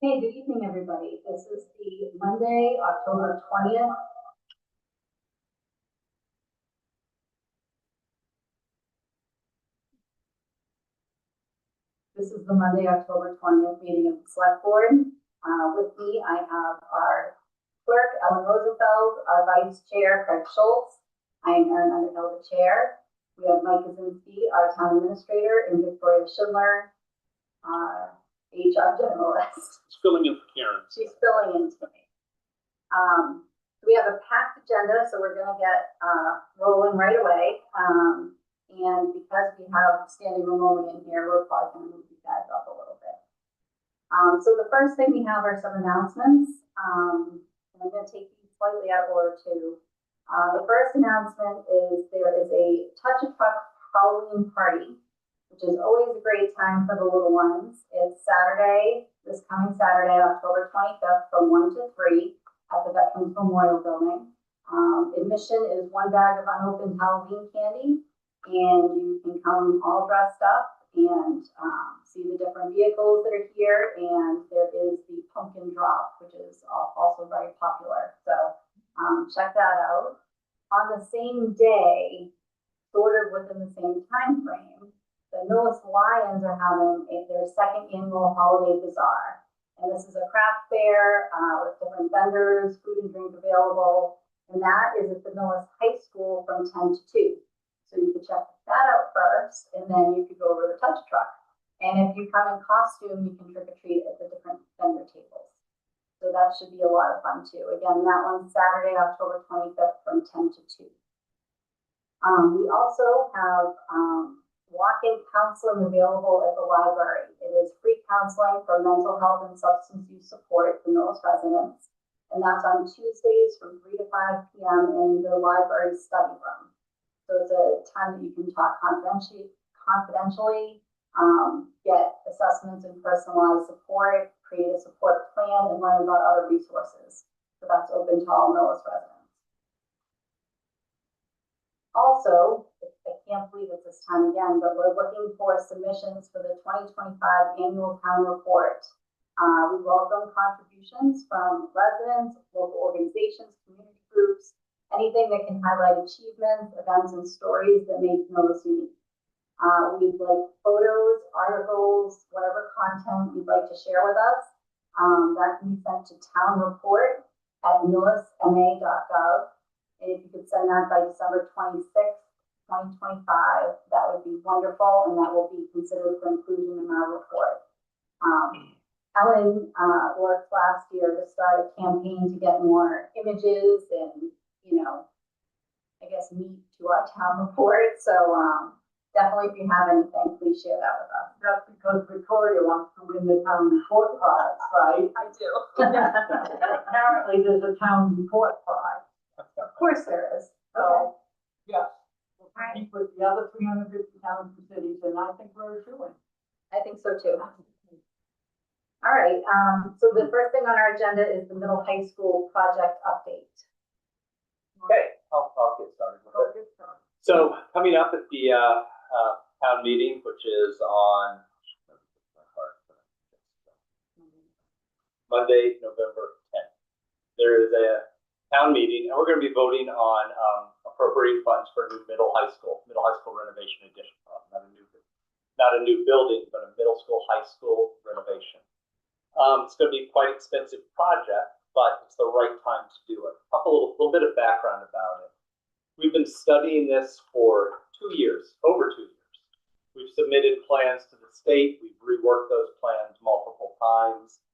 Hey, good evening, everybody. This is the Monday, October 20th. This is the Monday, October 20th meeting of the Select Board. With me, I have our clerk, Ellen Rosenfeld, our vice chair, Craig Schultz. I am Erin Underhill, the chair. We have Mike Kaczynski, our town administrator, and Victoria Schindler, our HR generalist. She's filling in for Karen. She's filling in for me. We have a packed agenda, so we're going to get rolling right away. And because we have standing room only in here, we're probably going to move these guys up a little bit. So the first thing we have are some announcements. I'm going to take these slightly out of order too. The first announcement is there is a Touch a Truck Halloween party, which is always a great time for the little ones. It's Saturday, this coming Saturday, October 25th, from 1 to 3 at the Veterans Memorial Building. Admission is 1 bag of unopened Halloween candy, and you can come all dressed up and see the different vehicles that are here. And there is the pumpkin drop, which is also very popular. So check that out. On the same day, sort of within the same time frame, the Millis Lions are having their second annual holiday bazaar. And this is a craft fair with different vendors, food and drink available. And that is at the Millis High School from 10 to 2. So you can check that out first, and then you could go over to the touch truck. And if you come in costume, you can trick or treat at the different vendor tables. So that should be a lot of fun too. Again, that one's Saturday, October 25th from 10 to 2. We also have walk-in counseling available at the library. It is free counseling for mental health and substance use support for Millis residents. And that's on Tuesdays from 3 to 5 p.m. in the library study room. So it's a time that you can talk confidentially, get assessments and personalized support, create a support plan, and learn about other resources. So that's open to all Millis residents. Also, I can't believe it's this time again, but we're looking for submissions for the 2025 annual town report. We welcome contributions from residents, local organizations, community groups, anything that can highlight achievements, events, and stories that make Millis unique. We'd like photos, articles, whatever content you'd like to share with us. That can be sent to townreport@millisma.gov. And if you could send that by December 26th, 2025, that would be wonderful, and that will be considered for inclusion in our report. Ellen worked last year to start a campaign to get more images and, I guess, meat to our town report. So definitely, if you have anything, please share that with us. That's because Victoria wants to win the town report prize, right? I do. Apparently, there's a town report prize. Of course there is. So, yes, we'll compete with the other 350 towns and cities, and I think we're doing. I think so too. All right. So the first thing on our agenda is the middle high school project update. Okay, I'll get started with it. So coming up at the town meeting, which is on Monday, November 10th, there is a town meeting, and we're going to be voting on appropriating funds for a new middle high school renovation addition. Not a new building, but a middle school, high school renovation. It's going to be quite an expensive project, but it's the right time to do it. A little bit of background about it. We've been studying this for 2 years, over 2 years. We've submitted plans to the state. We've reworked those plans multiple times.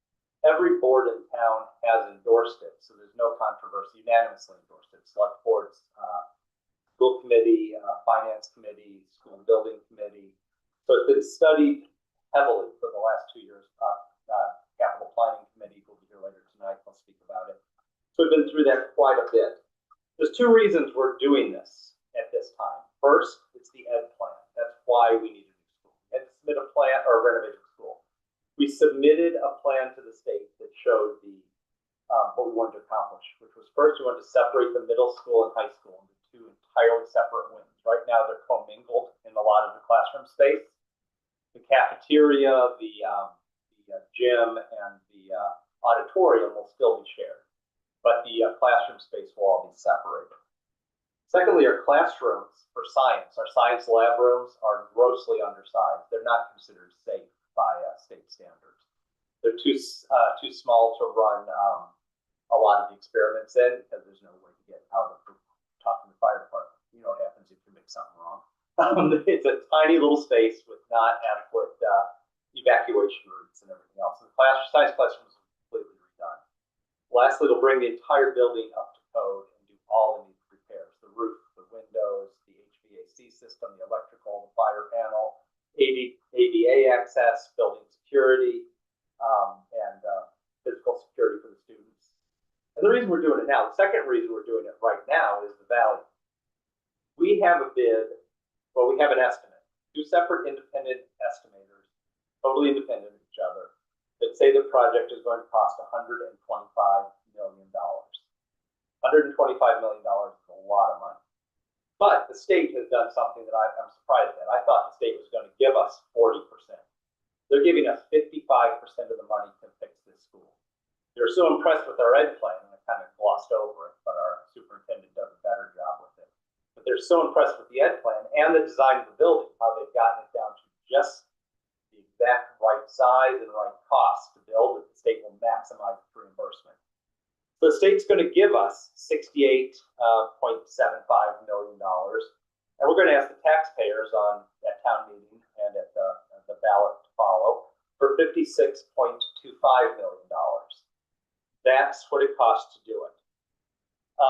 Every board in town has endorsed it, so there's no controversy, unanimously endorsed it. Select boards, school committee, finance committee, school building committee. So it's been studied heavily for the last 2 years. Capital planning committee will be here later tonight. I'll speak about it. So we've been through that quite a bit. There's 2 reasons we're doing this at this time. First, it's the ed plan. That's why we need a new school. We had to submit a plan or a renovated school. We submitted a plan to the state that showed the what we wanted to accomplish, which was first we wanted to separate the middle school and high school into 2 entirely separate wings. Right now they're commingled in a lot of the classroom space. The cafeteria, the gym and the auditorium will still be shared, but the classroom space will all be separated. Secondly, our classrooms for science. Our science lab rooms are grossly undersized. They're not considered safe by state standards. They're too small to run a lot of the experiments in because there's no way to get out of talking to the fire department. You know what happens if you make something wrong. It's a tiny little space with not adequate evacuation routes and everything else. And the science classroom is completely redone. Lastly, they'll bring the entire building up to code and do all the needed repairs: the roof, the windows, the HVAC system, the electrical, the fire panel, ADA access, building security, and physical security for the students. And the reason we're doing it now, the second reason we're doing it right now, is the value. We have a bid. Well, we have an estimate, two separate independent estimators, totally independent of each other, that say the project is going to cost $125 million. $125 million is a lot of money. But the state has done something that I'm surprised at. I thought the state was going to give us 40%. They're giving us 55% of the money to fix this school. They're so impressed with our ed plan, and I kind of glossed over it, but our superintendent does a better job with it. But they're so impressed with the ed plan and the design of the building, how they've gotten it down to just the exact right size and right cost to build, that the state will maximize its reimbursement. So the state's going to give us $68.75 million, and we're going to ask the taxpayers at town meeting and at the ballot to follow for $56.25 million. That's what it costs to do it.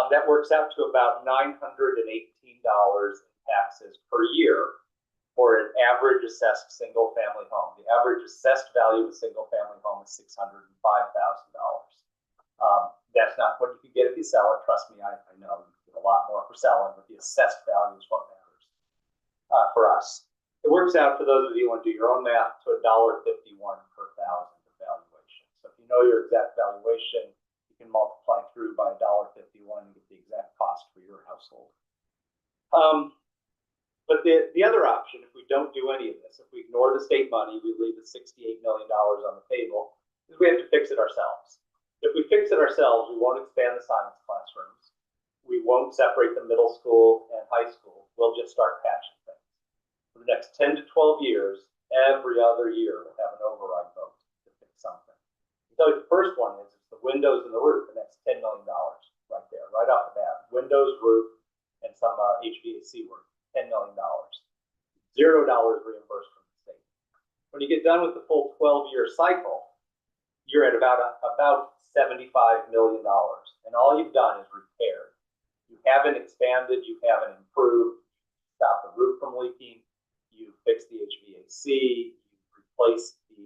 That works out to about $918 in taxes per year for an average assessed single family home. The average assessed value of a single family home is $605,000. That's not what you can get if you sell it. Trust me, I know you can get a lot more for selling, but the assessed value is what matters for us. It works out, for those of you who want to do your own math, to $1.51 per thousand of valuation. So if you know your exact valuation, you can multiply through by $1.51 and get the exact cost for your household. But the other option, if we don't do any of this, if we ignore the state money, we leave the $68 million on the table, is we have to fix it ourselves. If we fix it ourselves, we won't expand the science classrooms. We won't separate the middle school and high school. We'll just start patching things. For the next 10 to 12 years, every other year, we'll have an override vote to fix something. So the first one is the windows and the roof, and that's $10 million right there, right off the bat. Windows, roof, and some HVAC work, $10 million. $0 reimbursed from the state. When you get done with the full 12-year cycle, you're at about $75 million, and all you've done is repaired. You haven't expanded, you haven't improved, stopped the roof from leaking, you fixed the HVAC, you replaced the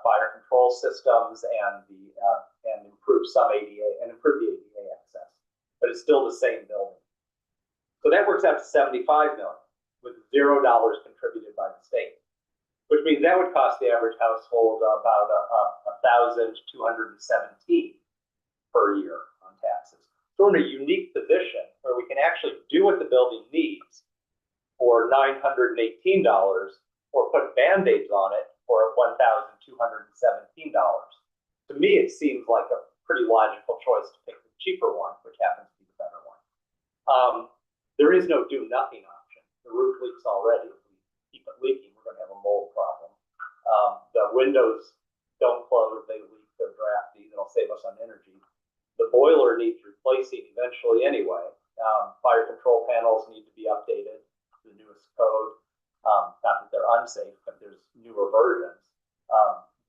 fire control systems and improved some ADA and improved the ADA access, but it's still the same building. So that works out to $75 million with $0 contributed by the state, which means that would cost the average household about $1,217 per year on taxes. So we're in a unique position where we can actually do what the building needs for $918, or put Band-Aids on it for $1,217. To me, it seems like a pretty logical choice to pick the cheaper one, which happens to be the better one. There is no do nothing option. The roof leaks already. If we keep it leaking, we're going to have a mold problem. The windows don't close, they leak, they're drafty, it'll save us on energy. The boiler needs replacing eventually anyway. Fire control panels need to be updated to the newest code. Not that they're unsafe, but there's newer versions.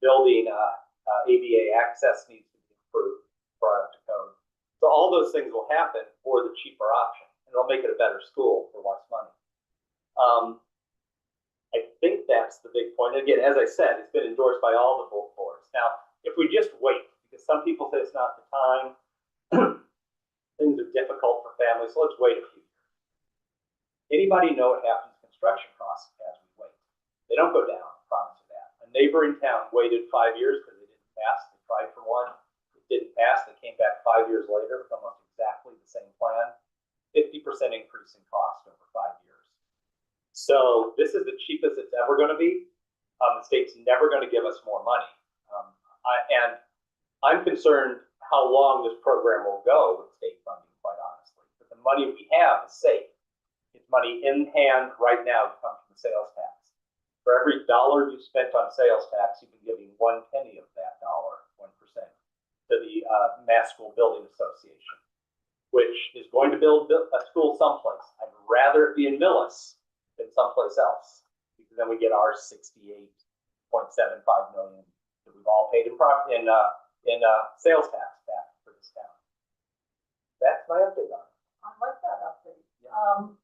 Building ADA access needs to be improved, brought up to code. So all those things will happen for the cheaper option, and it'll make it a better school for less money. I think that's the big point. And again, as I said, it's been endorsed by all the full boards. Now, if we just wait, because some people say it's not the time, things are difficult for families, so let's wait a few years. Anybody know what happens to construction costs as we wait? They don't go down, I promise you that. A neighboring town waited 5 years because they didn't pass. They tried for one, it didn't pass. They came back 5 years later with almost exactly the same plan. 50% increase in cost over 5 years. So this is the cheapest it's ever going to be. The state's never going to give us more money. And I'm concerned how long this program will go with state funding, quite honestly. But the money we have is safe. It's money in hand right now that comes from the sales tax. For every dollar you spent on sales tax, you've been giving 1 penny of that dollar, 1%, to the Mass School Building Association, which is going to build a school someplace. I'd rather it be in Millis than someplace else, because then we get our 68.75 million that we've all paid in sales tax back for this town. That's my update on it. I like that update. Yeah.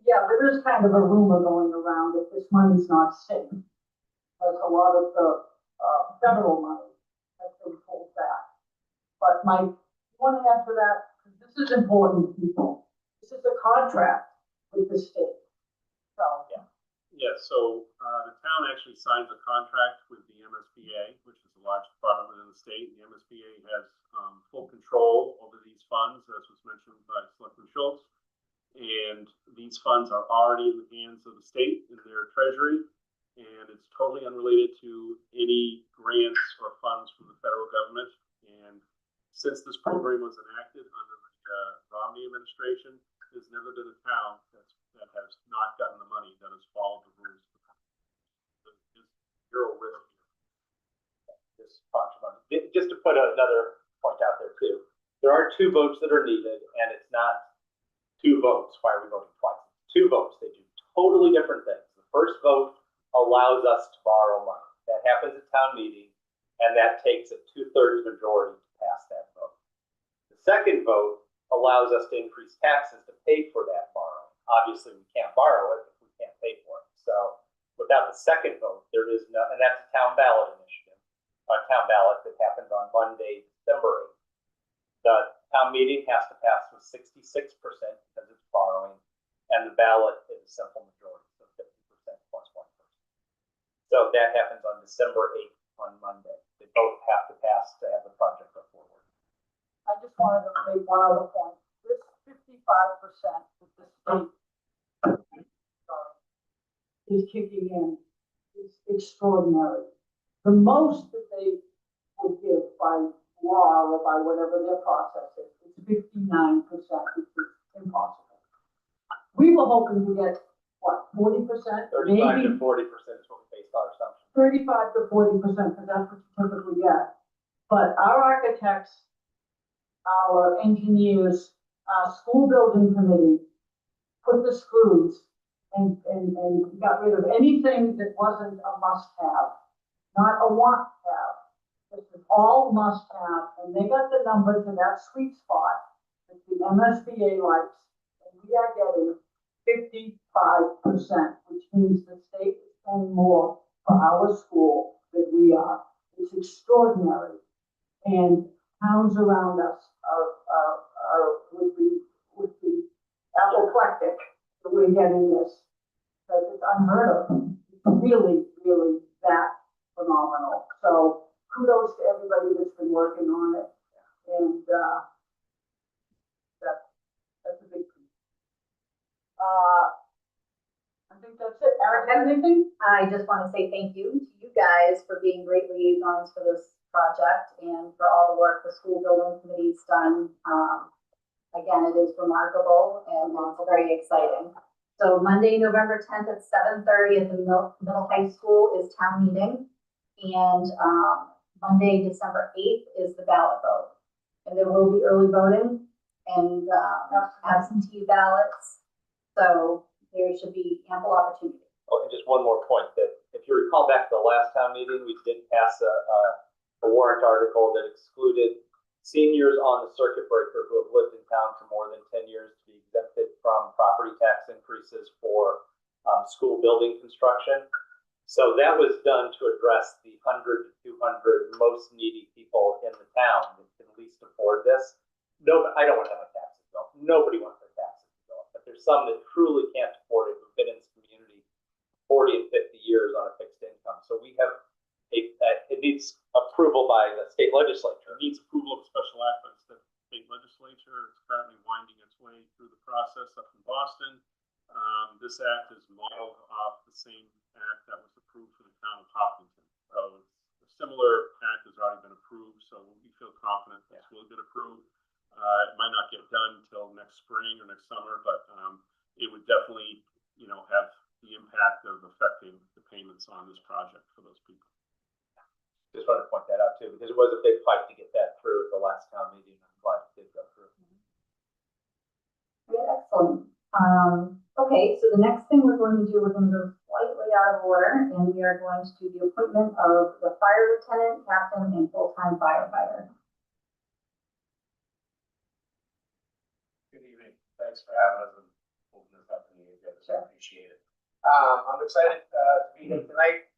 Yeah, there is kind of a rumor going around that this money's not safe. Because a lot of the federal money has been pulled back. But Mike, you want to add to that? Because this is important to people. This is a contract with the state. So, Yeah, so the town actually signs a contract with the MSBA, which is the largest department within the state. The MSBA has full control over these funds, as was mentioned by Selectman Schultz. And these funds are already in the hands of the state in their treasury, and it's totally unrelated to any grants or funds from the federal government. And since this program was enacted under the Romney administration, there's never been a town that has not gotten the money that has followed the rules. There's zero risk here. This bunch of money. Just to put another point out there too, there are 2 votes that are needed, and it's not 2 votes. Why are we voting twice? 2 votes. They do totally different things. The first vote allows us to borrow money. That happens at town meeting, and that takes a 2/3 majority to pass that vote. The second vote allows us to increase taxes to pay for that borrowing. Obviously, we can't borrow it if we can't pay for it. So without the second vote, there is no, and that's a town ballot initiative, a town ballot that happens on Monday, December 8th. The town meeting has to pass with 66% because it's borrowing, and the ballot is a simple majority, so 50% plus 1%. So that happens on December 8th on Monday. They both have to pass to have the project go forward. I just wanted to make one other point. This 55% that the state is kicking in is extraordinary. The most that they would give by law or by whatever their process is 59%, which is impossible. We were hoping to get, what, 40%? 35 Maybe to 40% is what we based our assumption. 35 to 40%, because that's what you typically get. But our architects, our engineers, our school building committee put the screws and got rid of anything that wasn't a must-have, not a want-have. This is all must-have, and they got the number to that sweet spot that the MSBA likes, and we are getting 55%, which means the state is paying more for our school than we are. It's extraordinary, and towns around us would be apoplectic that we're getting this, because it's unheard of. It's really, really that phenomenal. So kudos to everybody that's been working on it, and that's a big piece. I think that's it. Eric, anything? I just want to say thank you to you guys for being great liaisons for this project and for all the work the school building committee's done. Again, it is remarkable and it's very exciting. So Monday, November 10th at 7:30 at the middle high school is town meeting. And Monday, December 8th is the ballot vote. And there will be early voting and absentee ballots. So there should be ample opportunity. Oh, and just one more point, that if you recall back to the last town meeting, we did pass a warrant article that excluded seniors on the circuit breaker who have lived in town for more than 10 years to be exempted from property tax increases for school building construction. So that was done to address the 100 to 200 most needy people in the town that can least afford this. No, I don't want to have a taxes bill. Nobody wants their taxes bill, but there's some that truly can't afford it who've been in this community 40 and 50 years on a fixed income. So we have it needs approval by the state legislature. It needs approval of a special act by the state legislature. It's currently winding its way through the process up in Boston. This act is modeled off the same act that was approved approved for the town of Hopkinton. So a similar act has already been approved, so we feel confident this will get approved. It might not get done until next spring or next summer, but it would definitely, have the impact of affecting the payments on this project for those people. Just wanted to point that out too, because it was a big fight to get that through at the last town meeting. I'm glad it did go through. Yeah, excellent. Okay, so the next thing we're going to do, we're going to go slightly out of order, and we are going to do the appointment of the fire lieutenant, captain, and full-time firefighter. Good evening. Thanks for having us and moving this up in the agenda. Sure. I appreciate it. I'm excited to be here tonight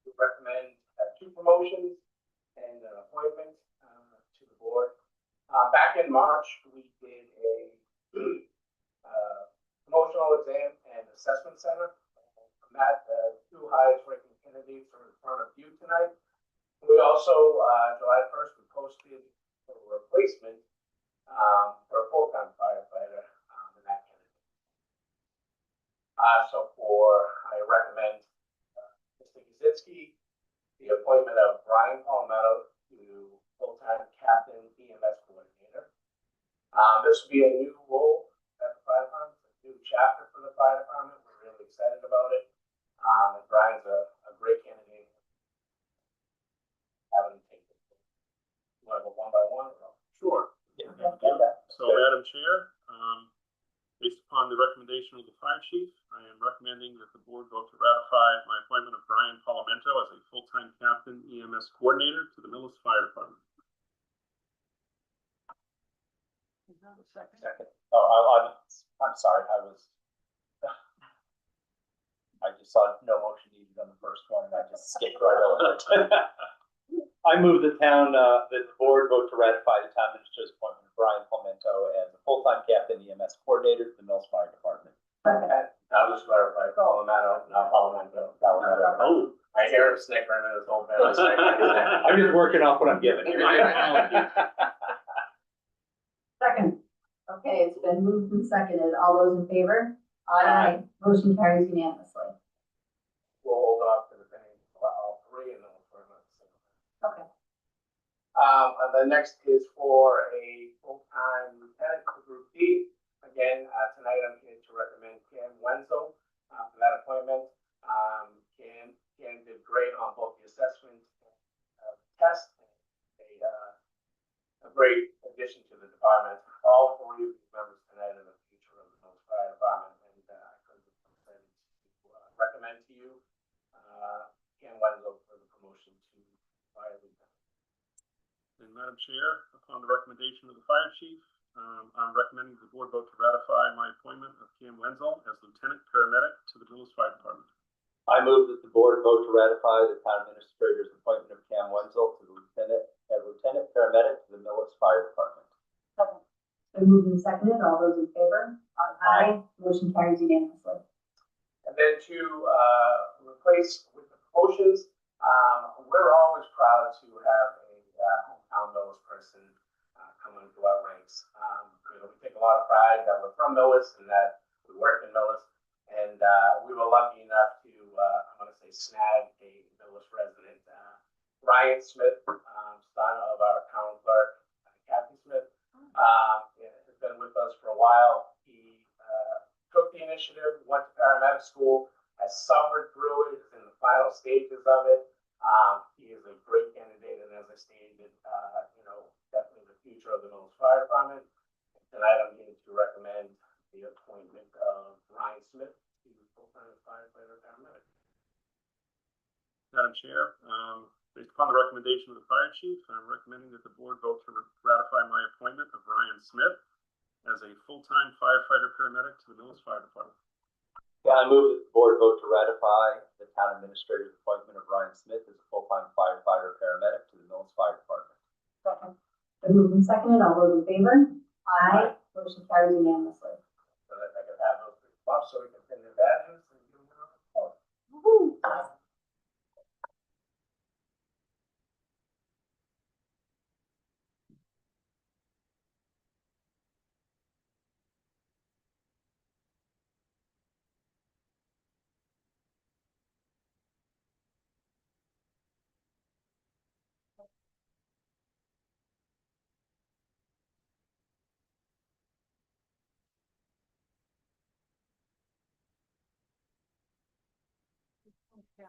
to recommend 2 promotions and an appointment to the board. Back in March, we did a promotional exam and assessment center. From that, the 2 highest ranking candidates are in front of you tonight. We also, July 1st, we posted a replacement for a full-time firefighter in that candidate. I recommend Mr. Gizitsky, the appointment of Brian Palmetto to full-time captain EMS coordinator. This will be a new role at the fire department, a new chapter for the fire department. We're really excited about it. And Brian's a great candidate. Having him take it. You want to go one by one? Or? Sure. Yeah. So, Madam Chair, based upon the recommendation of the fire chief, I am recommending that the board vote to ratify my appointment of Brian Palomento as a full-time captain EMS coordinator to the Millis Fire Department. Is that a second? Second. Oh, I'm sorry. I just saw no motion needed on the first one, and I just skipped right over it. I move the board vote to ratify the town administrator's appointment of Brian Palmento as a full-time captain EMS coordinator to the Mills Fire Department. Second. I'll just clarify, Palomento, not Palomento. Oh, I hear him snickering in his whole family. I'm just working off what I'm given. Second. Okay, it's been moved and seconded. All those in favor? Aye. Motion carries unanimously. We'll hold off to the thing, all 3, and then we'll put them at the same. Okay. The next is for a full-time lieutenant for Group D. Again, tonight I'm here to recommend Cam Wenzel for that appointment. Cam did great on both the assessment test. A great addition to the department. All 3 of these members tonight are the future of the Mills Fire Department, and I couldn't be excited to recommend to you Cam Wenzel for the promotion to fire lieutenant. And Madam Chair, upon the recommendation of the fire chief, I'm recommending the board vote to ratify my appointment of Cam Wenzel as lieutenant paramedic to the Millis Fire Department. I move that the board vote to ratify the town administrator's appointment of Cam Wenzel to the lieutenant paramedic to the Millis Fire Department. Second. Been moved and seconded. All those in favor? Aye. Motion carries unanimously. And then to replace with the promotions, we're always proud to have a hometown Millis person come into our ranks. We take a lot of pride that we're from Millis and that we work in Millis. And we were lucky enough to, I want to say, snag a Millis resident, Ryan Smith, son of our town clerk, Kathy Smith. Has been with us for a while. He took the initiative, went to paramedic school, has suffered through it, is in the final stages of it. He is a great candidate, and as I stated, definitely the future of the Millis Fire Department. Tonight, I'm here to recommend the appointment of Ryan Smith to full-time firefighter paramedic. Madam Chair, based upon the recommendation of the fire chief, I'm recommending that the board vote to ratify my appointment of Ryan Smith as a full-time firefighter paramedic to the Millis Fire Department. Yeah, I move that the board vote to ratify the town administrator's appointment of Ryan Smith as a full-time firefighter paramedic to the Millis Fire Department. Second. Been moved and seconded. All those in favor? Aye. Motion carries unanimously. So that I can have those up so we can pin their badges and do them on the floor. Woo-hoo. I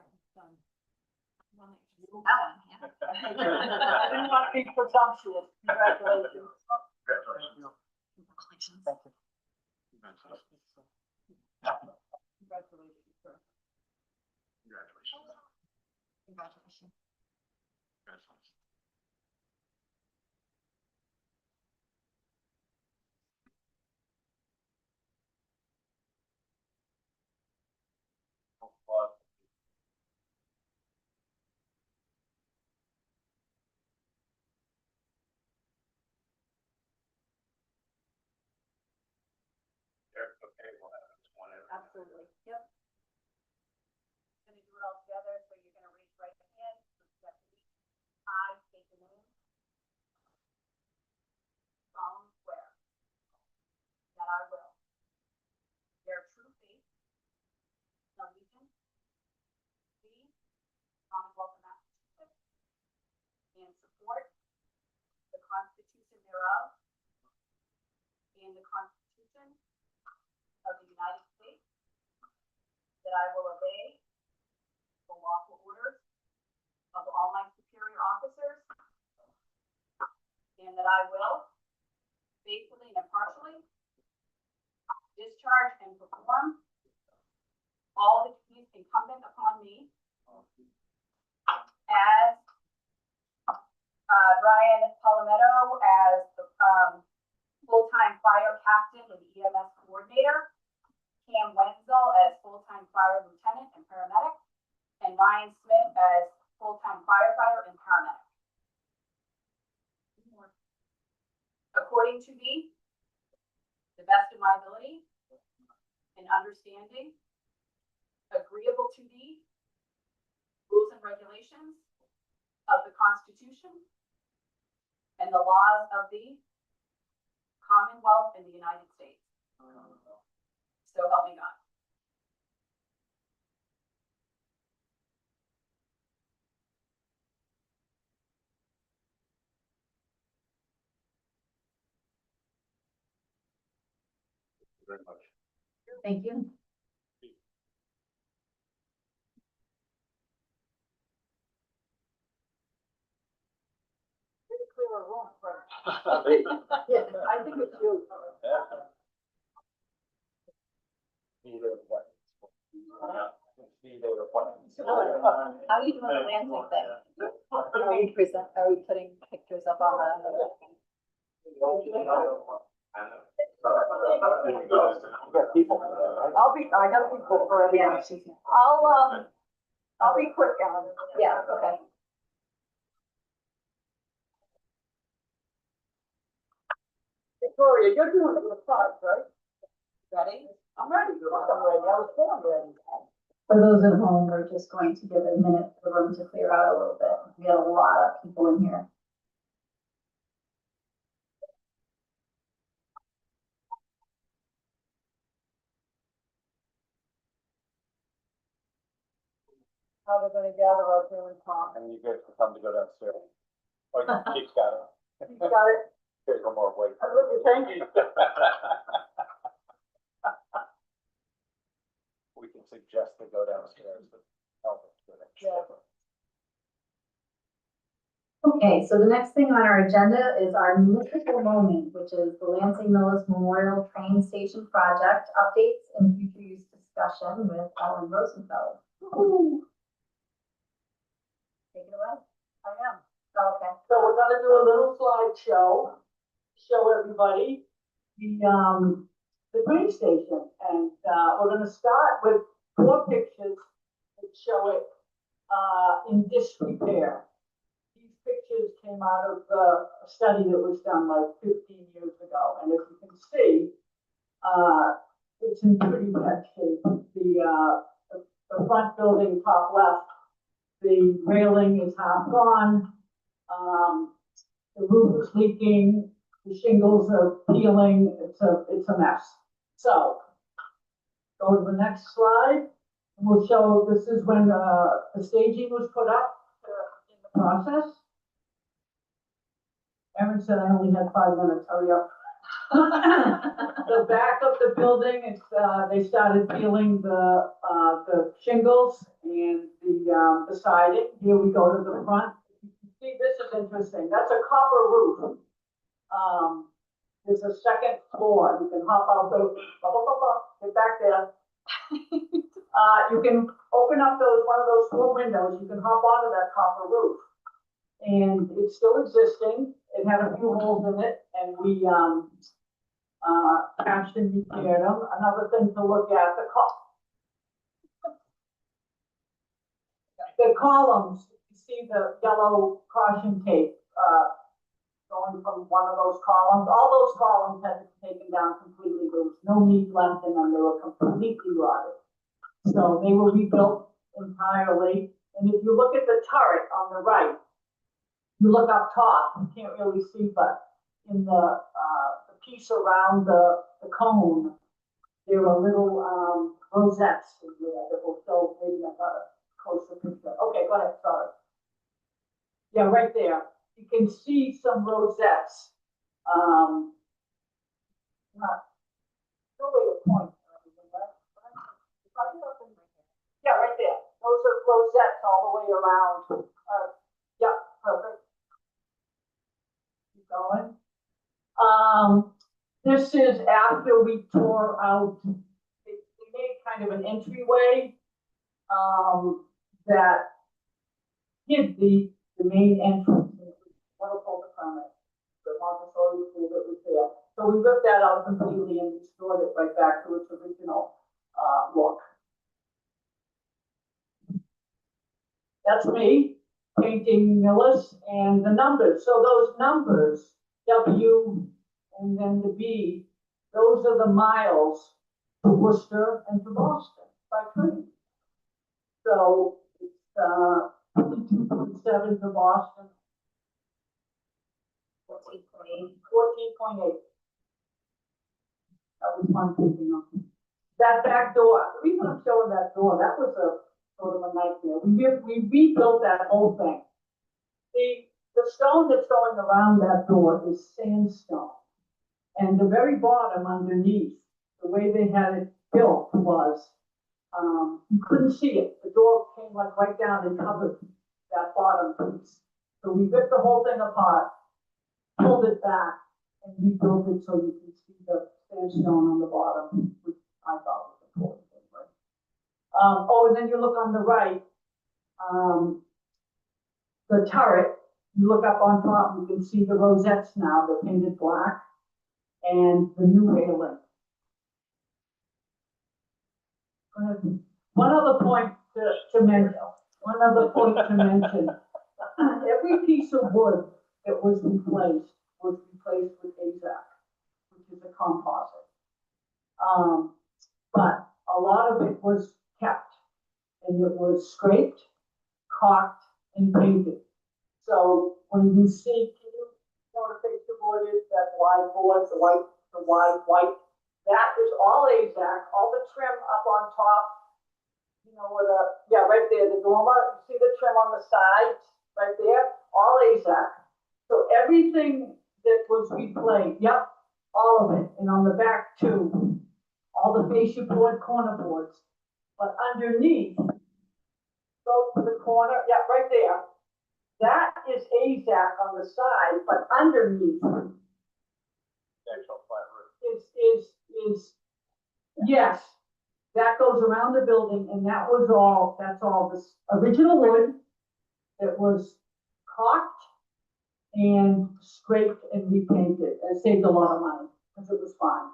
didn't want to be presumptuous. Congratulations. Congratulations. Thank you. Congratulations, sir. Congratulations. Congratulations. Congratulations. Eric, okay, we'll have this one. Absolutely, yep. Gonna do it all together, so you're gonna raise right hand, repeat after me. I state the name. Solemnly swear that I will bear true faith and allegiance to the Commonwealth of Massachusetts and support the Constitution thereof and the Constitution of the United States, that I will obey the lawful orders of all my superior officers, and that I will faithfully and impartially discharge and perform all the duties incumbent upon me as Brian Palmetto as the full-time fire captain and EMS coordinator, Cam Wenzel as full-time fire lieutenant and paramedic, and Ryan Smith as full-time firefighter and paramedic. According to the best of my ability and understanding, agreeable to the rules and regulations of the Constitution and the laws of the Commonwealth in the United States. So help me God. Very much. Thank you. Pretty clear room for. Yeah, Yeah, I think it's you. Either one. Either one. How are you doing the Lansing thing? Are we putting pictures up on the? I got people for everyone. I'll be quick, Ellen. Yeah, okay. Victoria, you're doing it with us, right? Ready? I'm ready. I'm ready. I was born ready. For those at home, we're just going to give a minute for the room to clear out a little bit. We got a lot of people in here. How we're gonna gather up here and talk. And you guys can come to go downstairs. Oh, Chief's got it. You got it? Here's one more weight. Thank you. We can suggest to go downstairs, but help us do it. Yeah. Okay, so the next thing on our agenda is our mythical moment, which is the Lansing Millis Memorial Train Station Project updates and future use discussion with Ellen Rosenfeld. Take it away. I am. Okay. So we're gonna do a little slideshow, show everybody the train station, and we're gonna start with 4 pictures that show it in disrepair. These pictures came out of a study that was done like 15 years ago, and as you can see, it's in pretty bad shape. The front building, top left, the railing is half gone. The roof is leaking, the shingles are peeling, it's a mess. So, go to the next slide. We'll show, this is when the staging was put up in the process. Erin said I only had 5 minutes, hurry up. The back of the building, it's, they started peeling the shingles, and beside it. Here we go to the front. See, this is interesting. That's a copper roof. There's a second floor. You can hop out the, get back there. You can open up one of those four windows. You can hop onto that copper roof. And it's still existing. It had a few holes in it, and we, patched and repaired them. Another thing to look at, the columns, you see the yellow caution tape, going from one of those columns. All those columns had to be taken down completely. There was no meat left in them. They were completely rotted. So they were rebuilt entirely. And if you look at the turret on the right, you look up top, you can't really see, but in the piece around the cone, there are little rosettes in there that will show, maybe I got a closer picture. Okay, go ahead, sorry. Yeah, right there. You can see some rosettes. No way to point. Yeah, right there. Those are rosettes all the way around. Yeah, perfect. Keep going. This is after we tore out, they made kind of an entryway that hid the main entrance. Never pulled the permit. The Montessori school that was there. So we ripped that out completely and restored it right back to its original look. That's me painting Millis and the numbers. So those numbers, W and then the B, those are the miles to Worcester and to Boston by train. So it's 22.7 to Boston. 14.8. 14.8. That was fun thinking of. That back door, the reason I'm showing that door, that was a sort of a nightmare. We rebuilt that whole thing. The stone that's going around that door is sandstone. And the very bottom underneath, the way they had it built was, you couldn't see it. The door came like right down and covered that bottom piece. So we ripped the whole thing apart, pulled it back, and rebuilt it so you can see the sandstone on the bottom, which I thought was important. Anyway. And then you look on the right, the turret, you look up on top, you can see the rosettes now, they're painted black, and the new railing. One other point to mention, every piece of wood that was replaced with AZAC, which is a composite. But a lot of it was kept, and it was scraped, caulked, and painted. So when you see, can you know what a face of board is, that wide board, the wide white, that is all AZAC, all the trim up on top, you know, right there, the dormer, you see the trim on the sides, right there, all AZAC. So everything that was replaced, yep, all of it, and on the back too, all the fascia board, corner boards, but underneath, go to the corner, yeah, right there, that is AZAC on the side, but underneath Actual flat roof. is yes, that goes around the building, and that's all this original wood that was caulked and scraped and repainted, and saved a lot of money, because it was fine.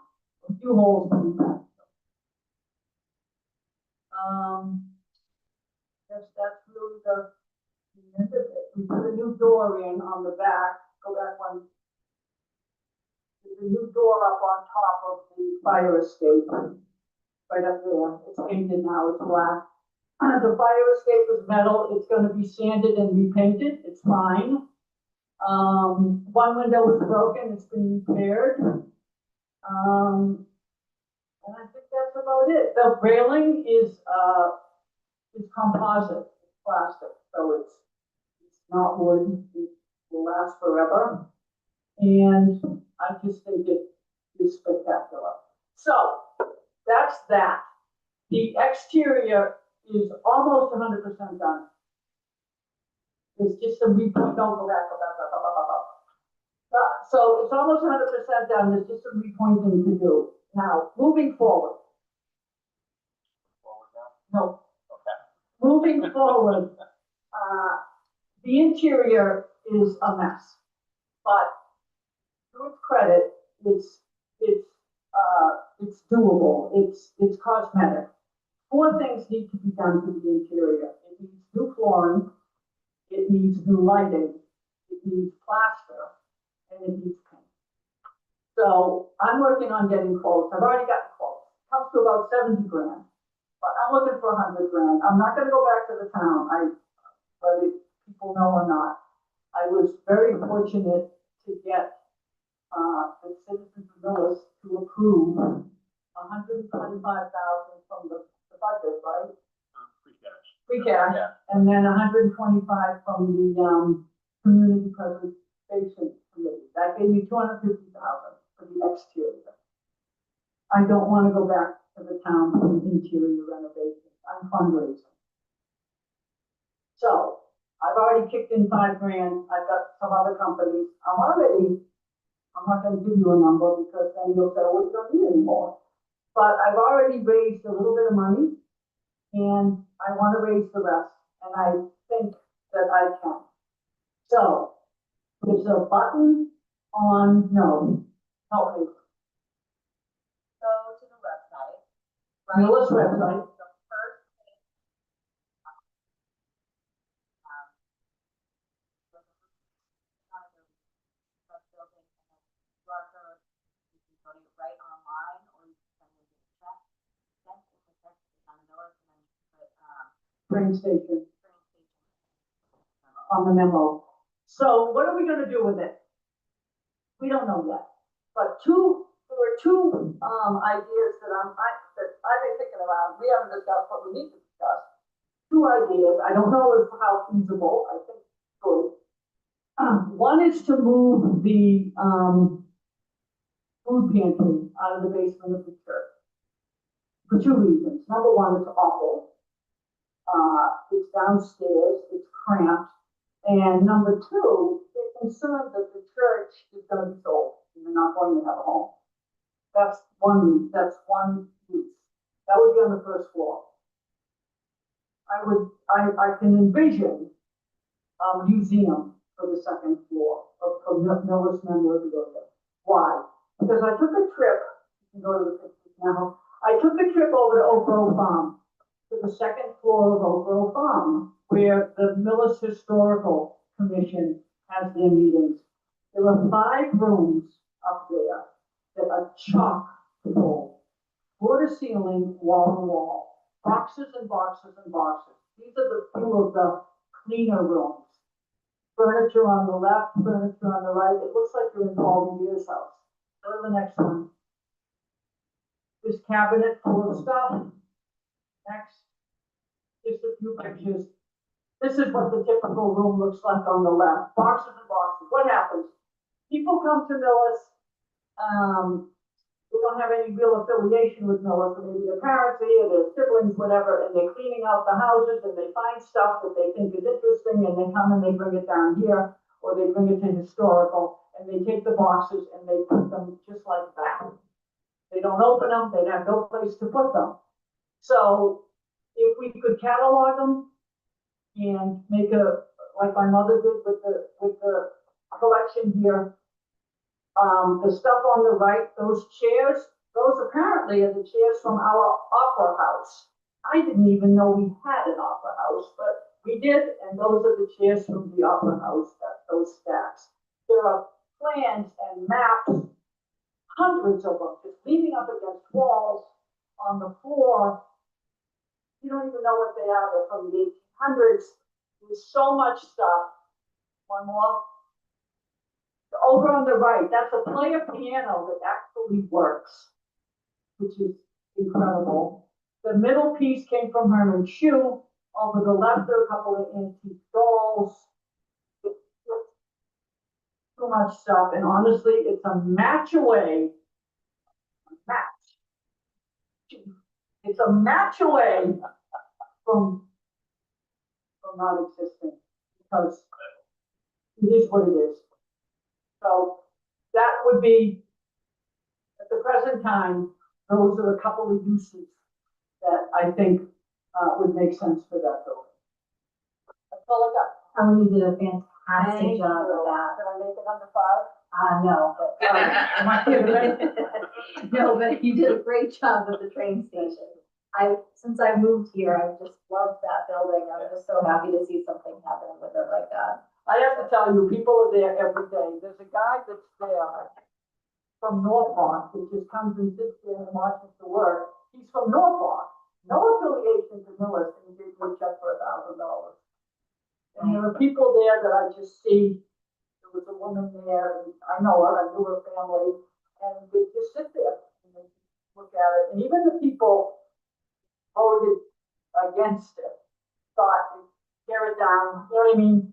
A few holes to be patched. Yes, that's really the end of it. We put a new door in on the back, go back one. There's a new door up on top of the fire escape, right up there. It's painted now, it's black. The fire escape is metal, it's gonna be sanded and repainted, it's fine. One window was broken, it's been repaired. And I think that's about it. The railing is composite, it's plastic, so it's not wood, it will last forever. And I just think it is spectacular. So that's that. The exterior is almost 100% done. It's just some repoint, don't go back, so it's almost 100% done, there's just some repointing to do. Now, moving forward, Forward now? no, Okay. moving forward, the interior is a mess, but to its credit, it's doable, it's cosmetic. 4 things need to be done to the interior. It needs new flooring, it needs new lighting, it needs plaster, and it needs paint. So I'm working on getting quotes. I've already got quotes. Comes to about 70 grand, but I'm looking for 100 grand. I'm not gonna go back to the town. Whether people know or not, I was very fortunate to get, the citizens of Millis to approve 125,000 from the budget, right? Free cash. Free cash, Yeah. and then 125 from the, community preservation committee. That gave me 250,000 for the exterior. I don't wanna go back to the town for the interior renovation. I'm fundraising. So, I've already kicked in 5 grand. I've got some other companies. I'm not gonna give you a number because then you'll say, well, you don't need any more. But I've already raised a little bit of money and I wanna raise the rest, and I think that I can. So, there's a button on, no, help me, Go to the website. right? Millis website. The first thing. Building and then Rucker, you can go to it right online, or you can send me a check. Then it's a check to Town of Millis, and then you put, train station train station. on the memo. So what are we gonna do with it? We don't know yet. But there were two, ideas that I've been thinking about. We haven't discussed what we need to discuss. 2 ideas. I don't know how feasible, I think good. One is to move the, food pantry out of the basement of the church. For 2 reasons. Number one, it's awful. It's downstairs, it's cramped. And number 2, they're concerned that the church is gonna be sold, and they're not going to have a home. That's one use. That would be on the first floor. I can envision a museum for the second floor of Millis memorabilia. Why? Because I took a trip, you can go to the pictures now, I took a trip over to Oak Grove Farm, to the second floor of Oak Grove Farm, where the Millis Historical Commission has their meetings. There are 5 rooms up there that are chock full, floor to ceiling, wall to wall, boxes and boxes and boxes. These are the few of the cleaner rooms. Furniture on the left, furniture on the right. It looks like you're in Paul Revere's house. Go to the next one. This cabinet full of stuff. Next. Just a few pictures. This is what the typical room looks like on the left. Boxes and boxes. What happens? People come to Millis, they don't have any real affiliation with Millis, or maybe their parents are here, their siblings, whatever, and they're cleaning out the houses and they find stuff that they think is interesting and they come and they bring it down here, or they bring it to historical, and they take the boxes and they put them just like that. They don't open them, they have no place to put them. So if we could catalog them and make like my mother did with the collection here, the stuff on the right, those chairs, those apparently are the chairs from our opera house. I didn't even know we had an opera house, but we did, and those are the chairs from the opera house, those stacks. There are plans and maps, hundreds of them, just leaning up against walls on the floor. You don't even know what they are, they're from the 1800s. There's so much stuff. One more. Over on the right, that's a player piano that actually works, which is incredible. The middle piece came from Herman Shoe. Over the left, there are a couple of antique dolls. It's too much stuff, and honestly, it's a match away. It's a match away from not existing, because it is what it is. So that would be, at the present time, those are a couple of uses that I think would make sense for that building. That's all I got. Emily did a fantastic job of that. Did I make it under 5? No, but, Am I kidding, right? no, but you did a great job at the train station. Since I moved here, I've just loved that building. I'm just so happy to see something happening with it like that. I have to tell you, people are there every day. There's a guy that's there from Norfolk, who just comes and sits there and watches the work. He's from Norfolk, no affiliation to Millis, and he gives me a check for $1,000. And there are people there that I just see. There was a woman there, and I know her, I knew her family, and they just sit there and they look at it. And even the people voted against it, thought, tear it down, you know what I mean?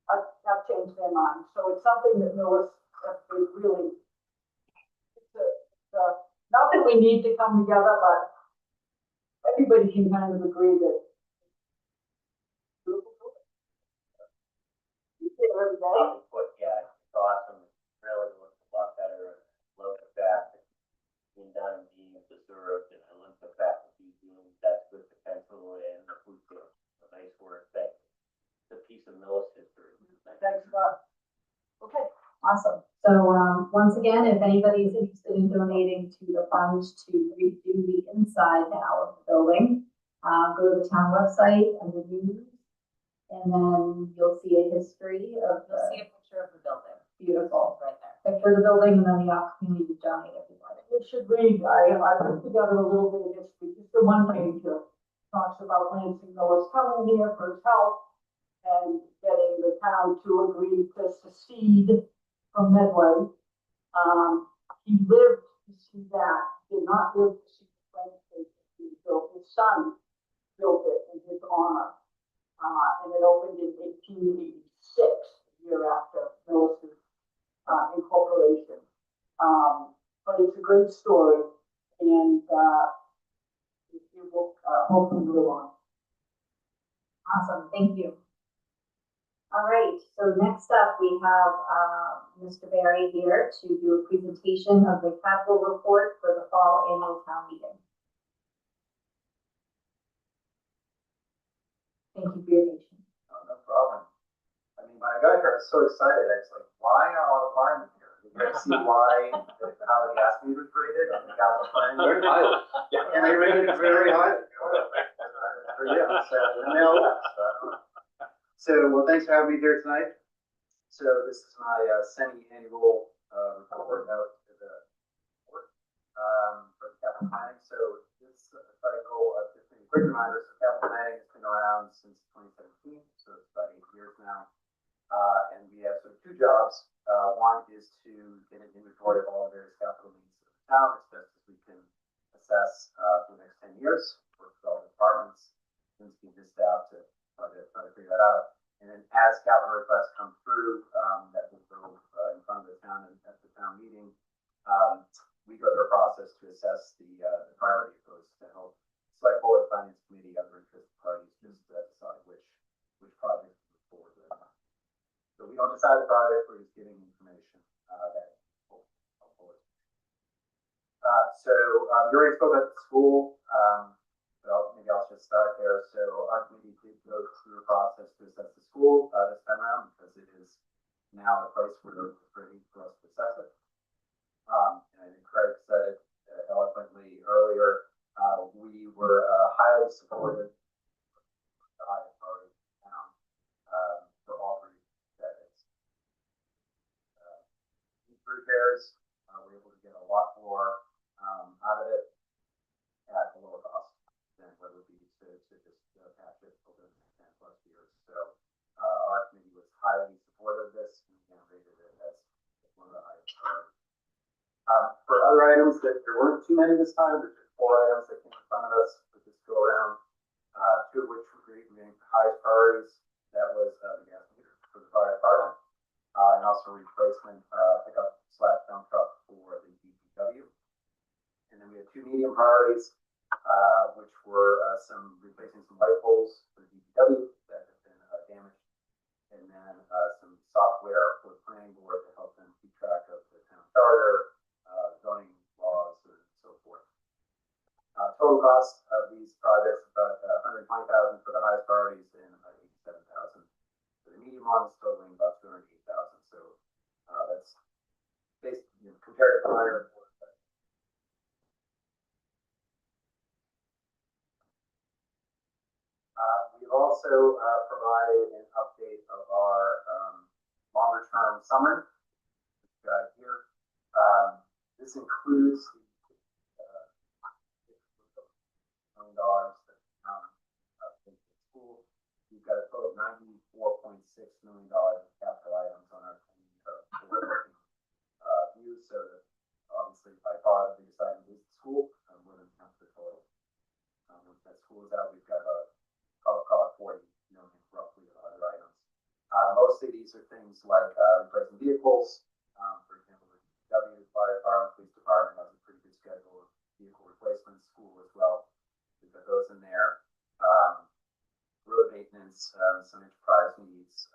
Have changed their mind. So it's something that Millis is really, not that we need to come together, but everybody can kind of agree that. He's there every day. But yeah, it's awesome. It really looks a lot better. I love the fact that being done and being preserved, and I love the fact that he's doing that with the pencil and the food field. A nice work thing. It's a piece of Millis history. Thanks, Scott. Okay. Awesome. So, once again, if anybody's interested in donating to the funds to redo the inside now of the building, go to the town website under news, and then you'll see a history of the. See a picture of the building Beautiful. right there. Picture of the building and then the opportunity to donate if you'd like. It should read, I put together a little bit of history, just the one page here, talks about Lansing Millis coming here for his health and getting the town to agree to secede from Medway. He lived to see that, did not live to see the train station being built. His son built it in his honor. And it opened in 1886, a year after Millis's incorporation. But it's a great story, and it will hopefully live on. Awesome, thank you. All right, so next up we have Mr. Barry here to do a presentation of the capital report for the fall annual town meeting. Thank you for your patience. No problem. I mean, when I got here, I was so excited. I was like, why are all the firemen here? Did you guys see why, how the gas meter was rated on the capital plan? Very highly. And they rated it very high. Yeah, so, and they all left, so I don't know. So, well, thanks for having me here tonight. So this is my semi-annual report out to the board for the capital planning. So this cycle, just a quick reminder, so capital planning has been around since 2017, so it's about 8 years now. And we have sort of 2 jobs. One is to get an inventory of all the various capital needs of the town as best as we can assess for the next 10 years. Work with all the departments, things being missed out to try to figure that out. And then as capital requests come through, that will go in front of the town and at the town meeting, we go through a process to assess the priority of those to help select board, finance committee, other interested parties just decide which projects to move forward with. So we don't decide the project, we're just giving information that will help forward. So you already spoke about the school. Maybe I'll just start there. So our committee did go through a process to assess the school this time around because it is now a place where it's ready for us to assess it. And I think Craig said it eloquently earlier. We were highly supportive of the highest priority in town for all 3 decades. Repairs, we're able to get a lot more out of it at a lower cost than what it would be to just patch it over the next 10+ years. So our committee was highly supportive of this and rated it as one of the highest priorities. For other items that there weren't too many this time, there's just 4 items that came in front of us with this go around, 2 of which were ranked highest priorities. That was the gas meter for the fire department and also replacement pickup/dump truck for the DPW. And then we had 2 medium priorities, which were replacing some light highest priorities and about 87,000. For the medium ones, totaling about 208,000. So that's based, compared to prior. We've also provided an update of our longer term summary here. This includes the $1 million that in the school. We've got a total of $94.6 million of capital items on our view. So that obviously by far the biggest item is the school, more than half the total. Once that school is out, we've got about call it 40 million roughly of other items. Mostly these are things like replacing vehicles. For example, the W Fire Department, Police Department has a pretty good schedule of vehicle replacements. School as well. We've got those in there. Road maintenance, some enterprise needs,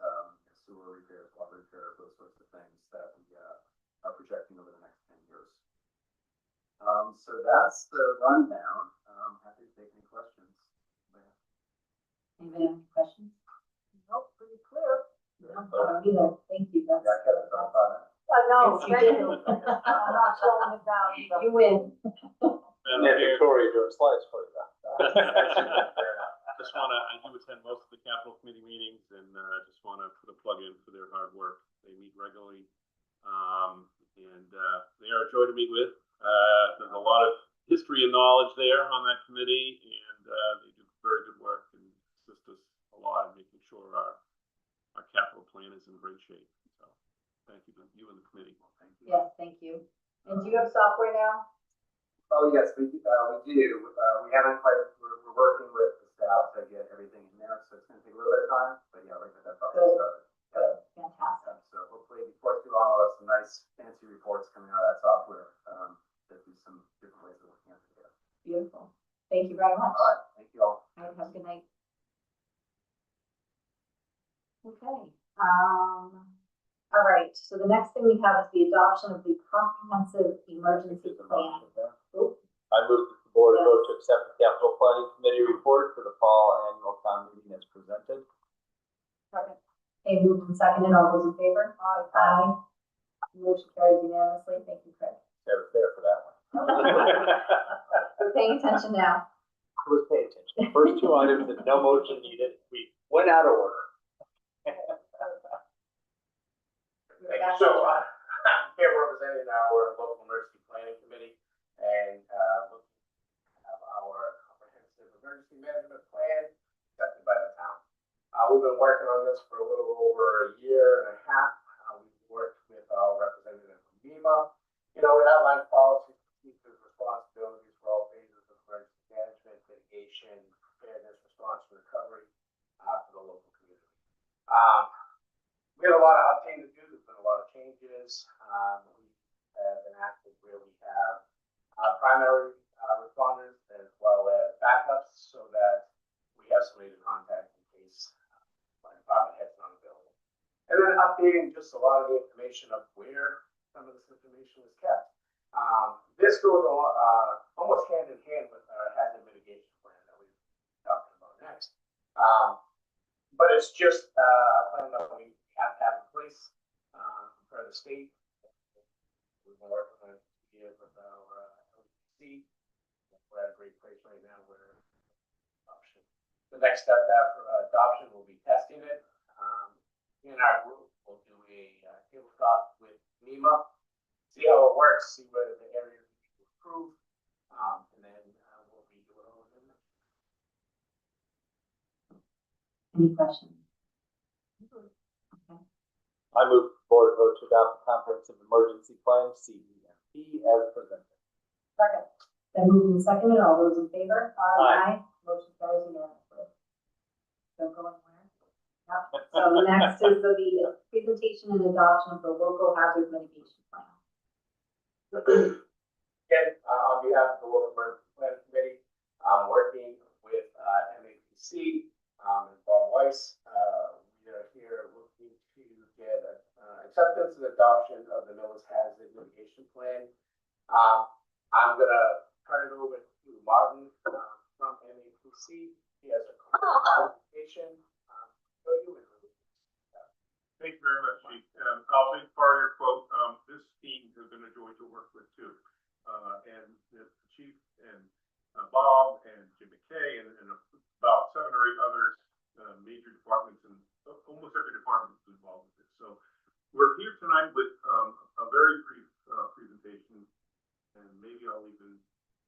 sewer repairs, water repair, those sorts of things that we are projecting over the next 10 years. So that's the rundown. Happy to take any questions. Anybody have any questions? Nope, pretty clear. Either. Thank you. That's. Yeah, I kept it on that. I know, Yes, you thank did. you. I'm not slowing it down. so. You win. And then Victoria doing slides for you. Just wanna, I do attend most of the capital committee meetings and, just wanna put a plug in for their hard work. They meet regularly. And they are a joy to meet with. There's a lot of history and knowledge there on that committee, and they do very good work and assist us a lot in making sure our capital plan is in great shape. So thank you to you and the committee. Thank you. Yes, thank you. And do you have software now? Oh, yes, we do. We haven't quite, we're working with the staff to get everything in there, so it's going to take a little bit of time, but yeah, like that process started. Good, fantastic. So hopefully before too long, we'll have some nice fancy reports coming out of that software. That do some different ways of looking at it together. Beautiful. Thank you very much. All right, thank you all. All right, have a good night. Okay, all right, so the next thing we have is the adoption of the comprehensive emergency plan. Oop. I move that the board vote to accept the capital planning committee report for the fall annual town meeting as presented. Second. Okay, moved and seconded, all those in favor? Aye. Motion carries unanimously, thank you, Craig. I was there for that one. We're paying attention now. Who was paying attention? First two items that no motion needed, we went out of order. So, I'm here representing our local emergency planning committee and, looking to have our comprehensive emergency management plan accepted by the town. We've been working on this for a little over a year and a half. We've worked with our representative from NEMA. We outlined policies, procedures, responsibilities for all phases of emergency management, mitigation, preparedness, response, and recovery, for the local community. We have a lot of updating to do. There's been a lot of changes. We have enacted where we have primary responders as well as backups, so that we have somebody to contact in case my department head's not available. And then updating just a lot of the information of where some of this information is kept. This goes almost hand in hand with our hazard mitigation plan that we're talking about next. But it's just a plan that we have to have in place for the state. We've been working on it with our LDC. We're at a great place right now where the next step after adoption will be testing it. In our group, we'll do a tabletop with NEMA, see how it works, see whether the areas we need to improve, and then we'll be doing all of them. Any questions? Okay. I move the board vote to adopt the comprehensive emergency plan, CEMP, as presented. Second. Then moved and seconded, all those in favor? Aye. Motion carries unanimously. Don't go anywhere. Yep. So next is the presentation and adoption of the local hazard mitigation plan. Again, on behalf of the local emergency planning committee, I'm working with MAPC and Bob Weiss. We are here looking to get acceptance and adoption of the Millis Hazard Mitigation Plan. I'm gonna turn it over to Martin from MAPC. He has a information, show you and Thank you very much, Chief. I'll take part of your quote. This team has been a joy to work with too. And the chief and Bob and Jim McKay and about 7 or 8 other major departments, and almost every department is involved with it. So we're here tonight with a very brief presentation, and maybe I'll even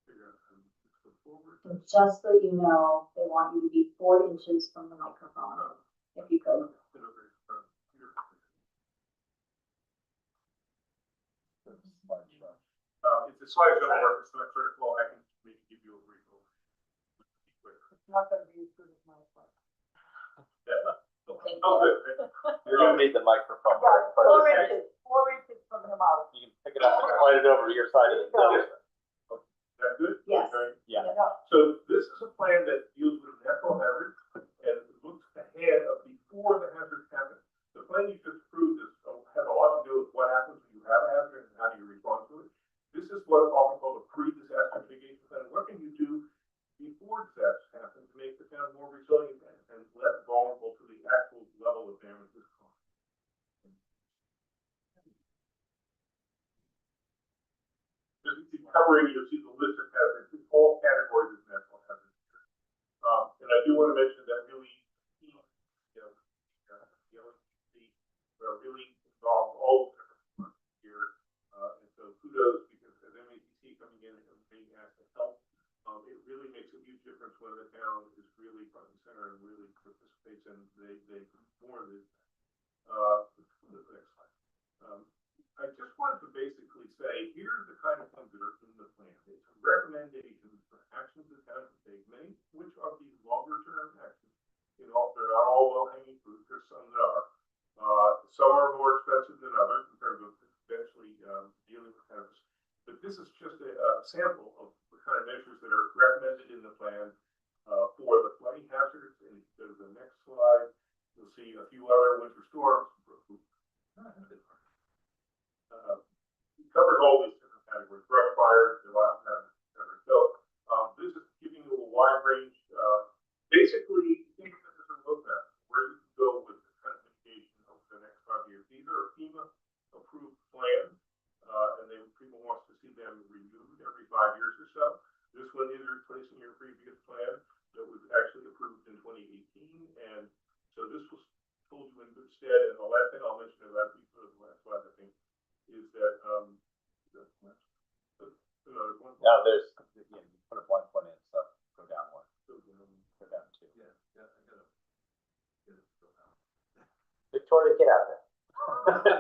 figure out how to go forward. And just so you know, they want you to be 4 inches from the microphone, if you could. If the slides don't work, it's not critical. I can maybe give you a brief overview. It's not gonna be as good as my part. Oh, good. You're gonna need the microphone. Right, But 4 inches, 4 inches from the mouth. You can pick it up and slide it over to your side of the desk. Is that good? Yes. Okay. Yeah. So this is a plan that deals with natural hazards and looks ahead of before the hazard happens. The plan you just approved is, has a lot to do with what happens when you have a hazard and how do you respond to it. This is what is often called a pre-disaster mitigation plan. What can you do before disasters happen to make the town more resilient and less vulnerable to the actual level of damage that's caused? This is covering, you'll see the list of hazards, all categories of natural hazards. And I do want to mention that really, the really involved all the different here. And so kudos, because as MAPC coming in and being asked to help, it really makes a huge difference when the town is really front and center and really participates, and they more than the next slide. I just wanted to basically say, here are the kind of things that are in the plan. It's recommendations for actions that town can take, many which are these longer term actions. You know, they're not all low hanging fruit. There's some that are. Some are more expensive than others in terms of eventually dealing with hazards. But this is just a sample of the kind of measures that are recommended in the plan for the flooding hazards. And if you go to the next slide, you'll see a few other winter storms. Covers all these different categories: brush fires, disaster hazards, etc. So this is giving you a wide range. Basically, think of this as a roadmap where you can go with this kind of mitigation over the next 5 years. These are FEMA approved plans, and people want to see them renewed every 5 years or so. This one is replacing your previous plan that was actually approved in 2018, and so this was told you in good stead. And the last thing I'll mention about these, the last slide, I think, is that No, there's, you put a blank one in, so go down 1. Go down 2. Yeah, I gotta get it filled out. Victoria, get out there.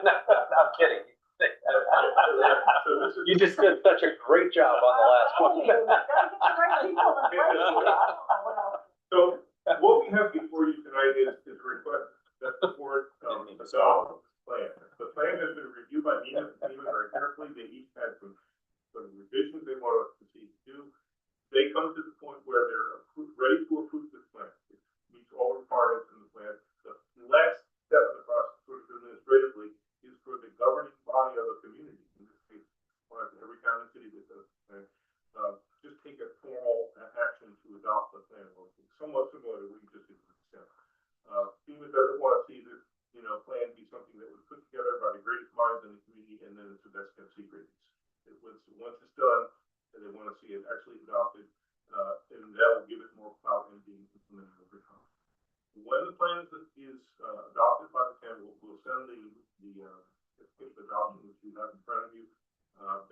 No, I'm kidding. You just did such a great job on the last one. So what we have before you tonight is a request that the board adopt this plan. The plan has been reviewed by NEMA very carefully. They each had some revisions they want us to see to do. They come to the point where they're ready to approve this plan. It meets all requirements in the plan. The last step of the process, sort of administratively, is for the governing body of the community, in this case, every town and city that does the plan, just take a formal action to adopt the plan, somewhat similar to what you just did with the FEMA doesn't want to see this, plan be something that was put together by the greatest minds in the community, and then it's the best kept secret. Once it's done, and they want to see it actually adopted, and that will give it more clout and being implemented over time. When the plan is adopted by the town, we'll send the certificate of adoption, which you have in front of you,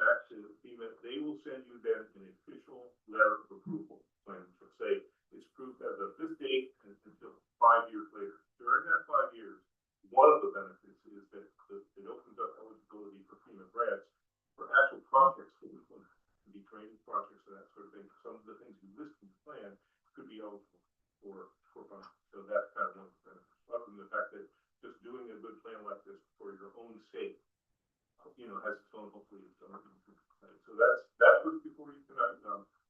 back to FEMA. They will send you then an official letter of approval plan, which will say it's approved as of this date and until 5 years later. During that 5 years, one of the benefits is that it opens up eligibility for FEMA grants for actual projects that would want to be training projects and that sort of thing. Some of the things you list in the plan could be eligible for funding. So that's kind of one of the benefits. Other than the fact that just doing a good plan like this for your own sake, has its own, hopefully, its own. So that's what's before you tonight.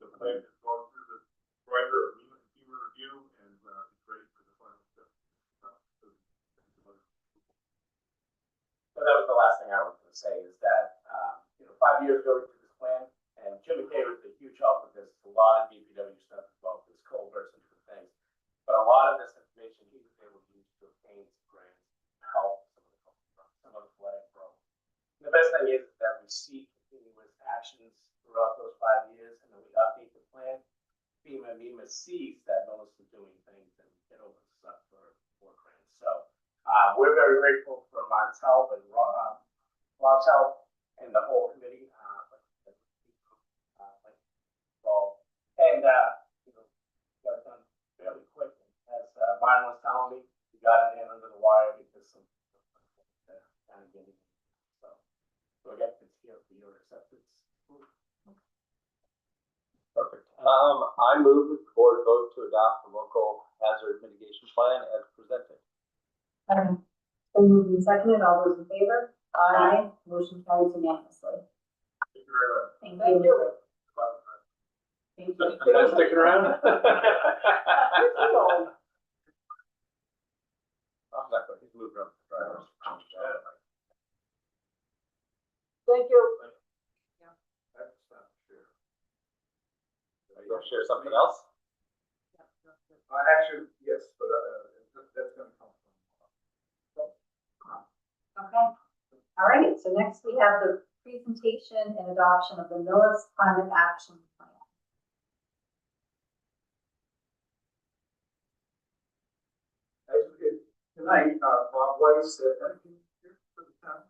The plan has gone through the writer of FEMA review, and it's ready for the final step. So that was the last thing I was going to say is that, 5 years ago we did this plan, and Jim McKay was a huge help with this. A lot of DPW stuff involved, this culverts and different things. But a lot of this information other thing is that we see continuous actions throughout those 5 years, and then we update the plan. MEMA sees that Millis is doing things, and it opens us up for more grants. So we're very grateful for Mark's help and Rob's help and the whole committee. And you know, got it done fairly quickly. As Martin was telling me, we got it in under the wire because some kind of getting. So I guess it's here for your acceptance. Perfect. I move that the board vote to adopt the local hazard mitigation plan as presented. So moved and seconded, all those in favor? Aye. Motion carries unanimously. Thank you very much. Thank you. Thank you. Sticking around? I'm not going, he's moving up the drivers. Thank you. That's not true. Are you going to share something else? Actually, yes, but that's gonna come from. Okay. All right, so next we have the presentation and adoption of the Millis Climate Action Plan. Tonight, Bob Weiss, energy here for the town.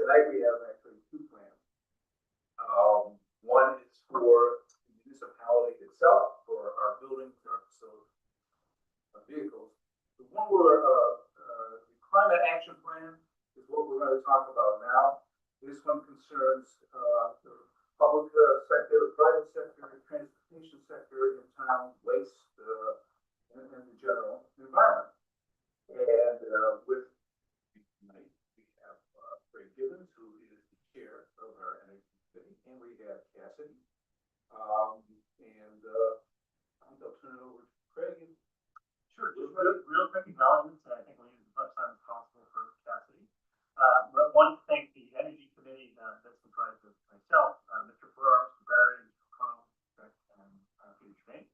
Tonight we have actually two plans. One is for the municipality itself, for our buildings, our facilities, our vehicles. The one where, the climate action plan is what we're going to talk about now. This one concerns, the public sector, the private sector, the transportation sector in town, waste, and the general environment. And with tonight, we have Craig Gibbons, who is the chair of our energy committee, and we have Cassidy. And I'll turn it over to Craig. Sure, just real quick acknowledgements, and I think we'll use as much time as possible for Cassidy. But one to thank the Energy Committee that's comprised of myself, Mr. Farrar, Mr. Barry, Mr. O'Connell, and Peter Tremaine.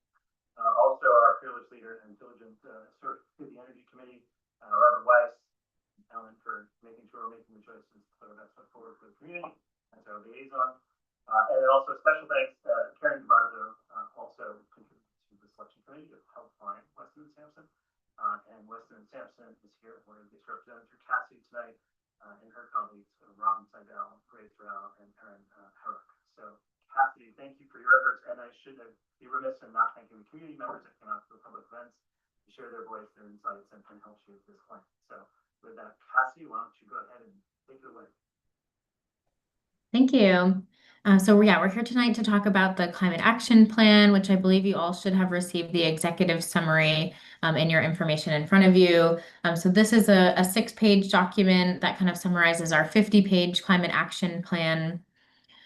Also our fearless leader and diligent service to the Energy Committee, Robert Weiss, and Ellen, for making sure we're making the choices to put our best foot forward for the community as our liaison. And then also special thanks to Karen DeBarzo, also contributed to the selection committee to help find Weston and Sampson. And Weston and Sampson is here for this representative Cassidy tonight, and her colleagues, Robin Seidel, Grace Rao, and Erin Herrick. So Cassidy, thank you for your efforts, and I should be remiss in not thanking the community members that came out to the public events to share their voice, their insights, and help shape this plan. So with that, Cassidy, why don't you go ahead and take it away. Thank you. We're here tonight to talk about the Climate Action Plan, which I believe you all should have received the executive summary in your information in front of you. So this is a 6-page document that kind of summarizes our 50-page Climate Action Plan.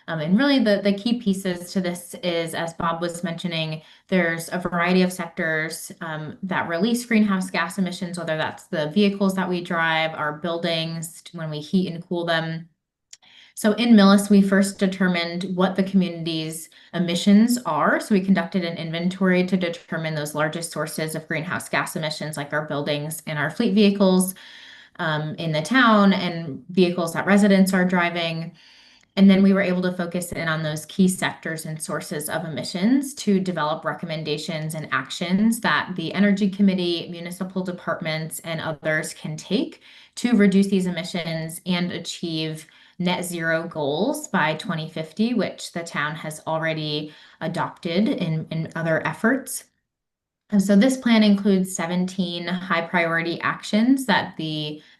And really the key pieces to this is, as Bob was mentioning, there's a variety of sectors that release greenhouse gas emissions, whether that's the vehicles that we drive, our buildings, when we heat and cool them. So in Millis, we first determined what the community's emissions are. So we conducted an inventory to determine those largest sources of greenhouse gas emissions, like our buildings and our fleet vehicles in the town and vehicles that residents are driving. And then we were able to focus in on those key sectors and sources of emissions to develop recommendations and actions that the Energy Committee, municipal departments, and others can take to reduce these emissions and achieve net zero goals by 2050, which the town has already adopted in other efforts. And so this plan includes 17 high priority actions that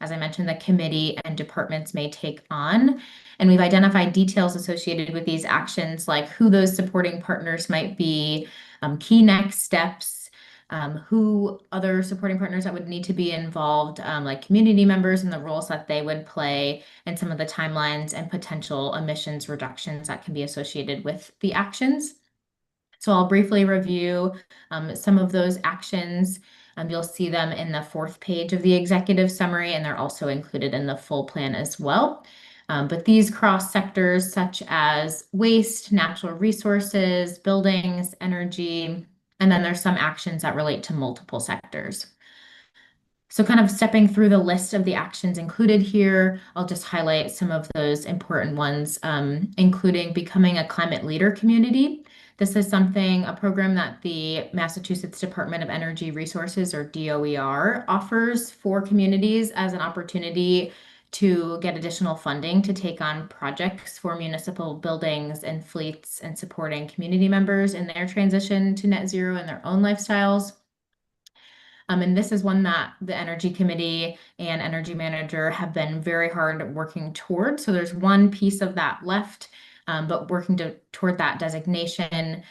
as I mentioned, the committee and departments may take on. And we've identified details associated with these actions, like who those supporting partners might be, key next steps, who other supporting partners that would need to be involved, like community members and the roles that they would play, and some of the timelines and potential emissions reductions that can be associated with the actions. So I'll briefly review some of those actions. You'll see them in the 4th page of the executive summary, and they're also included in the full plan as well. But these cross sectors such as waste, natural resources, buildings, energy, and then there's some actions that relate to multiple sectors. So kind of stepping through the list of the actions included here, I'll just highlight some of those important ones, including becoming a climate leader community. This is a program that the Massachusetts Department of Energy Resources, or DOER, offers for communities as an opportunity to get additional funding to take on projects for municipal buildings and fleets and supporting community members in their transition to net zero in their own lifestyles. And this is one that the Energy Committee and Energy Manager have been very hard working toward. So there's one piece of that left, but working toward that designation.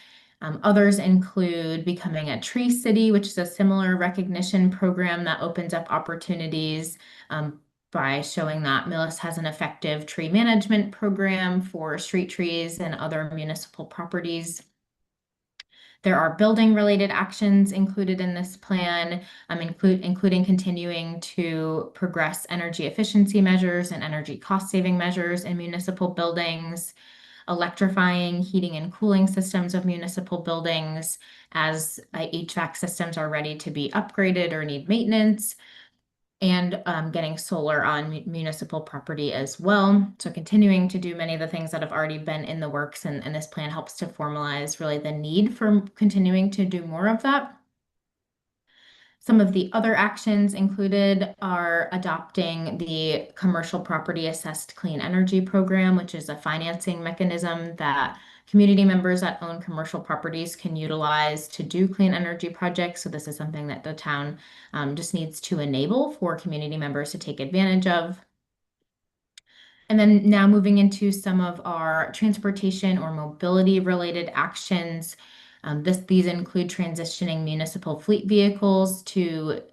Others include becoming a tree city, which is a similar recognition program that opens up opportunities by showing that Millis has an effective tree management program for street trees and other municipal properties. There are building-related actions included in this plan, including continuing to progress energy efficiency measures and energy cost-saving measures in municipal buildings, electrifying heating and cooling systems of municipal buildings as HVAC systems are ready to be upgraded or need maintenance, and getting solar on municipal property as well. So continuing to do many of the things that have already been in the works, and this plan helps to formalize really the need for continuing to do more of that. Some of the other actions included are adopting the Commercial Property Assessed Clean Energy Program, which is a financing mechanism that community members that own commercial properties can utilize to do clean energy projects. So this is something that the town just needs to enable for community members to take advantage of. And then now moving into some of our transportation or mobility related actions. These include transitioning municipal fleet vehicles to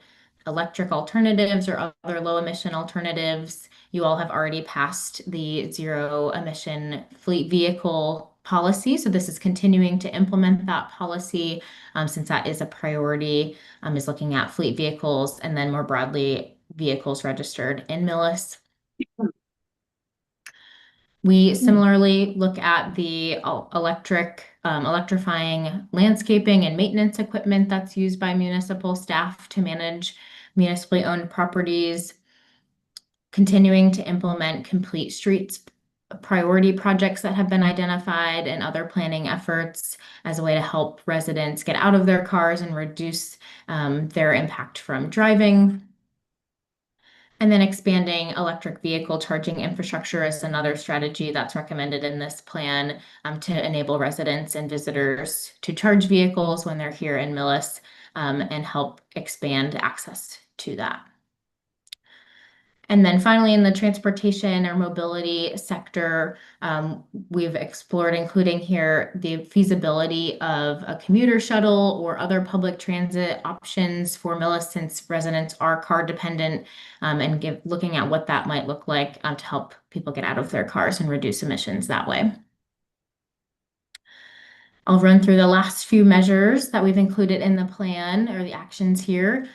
electric alternatives or other low emission alternatives. You all have already passed the zero emission fleet vehicle policy. So this is continuing to implement that policy since that is a priority, is looking at fleet vehicles and then more broadly vehicles registered in Millis. We similarly look at the electrifying landscaping and maintenance equipment that's used by municipal staff to manage municipally owned properties, continuing to implement complete streets priority projects that have been identified and other planning efforts as a way to help residents get out of their cars and reduce their impact from driving. And then expanding electric vehicle charging infrastructure is another strategy that's recommended in this plan to enable residents and visitors to charge vehicles when they're here in Millis and help expand access to that. And then finally, in the transportation or mobility sector, we've explored including here the feasibility of a commuter shuttle or other public transit options for Millis since residents are car dependent, and looking at what that might look like to help people get out of their cars and reduce emissions that way. I'll run through the last few measures that we've included in the plan or the actions here.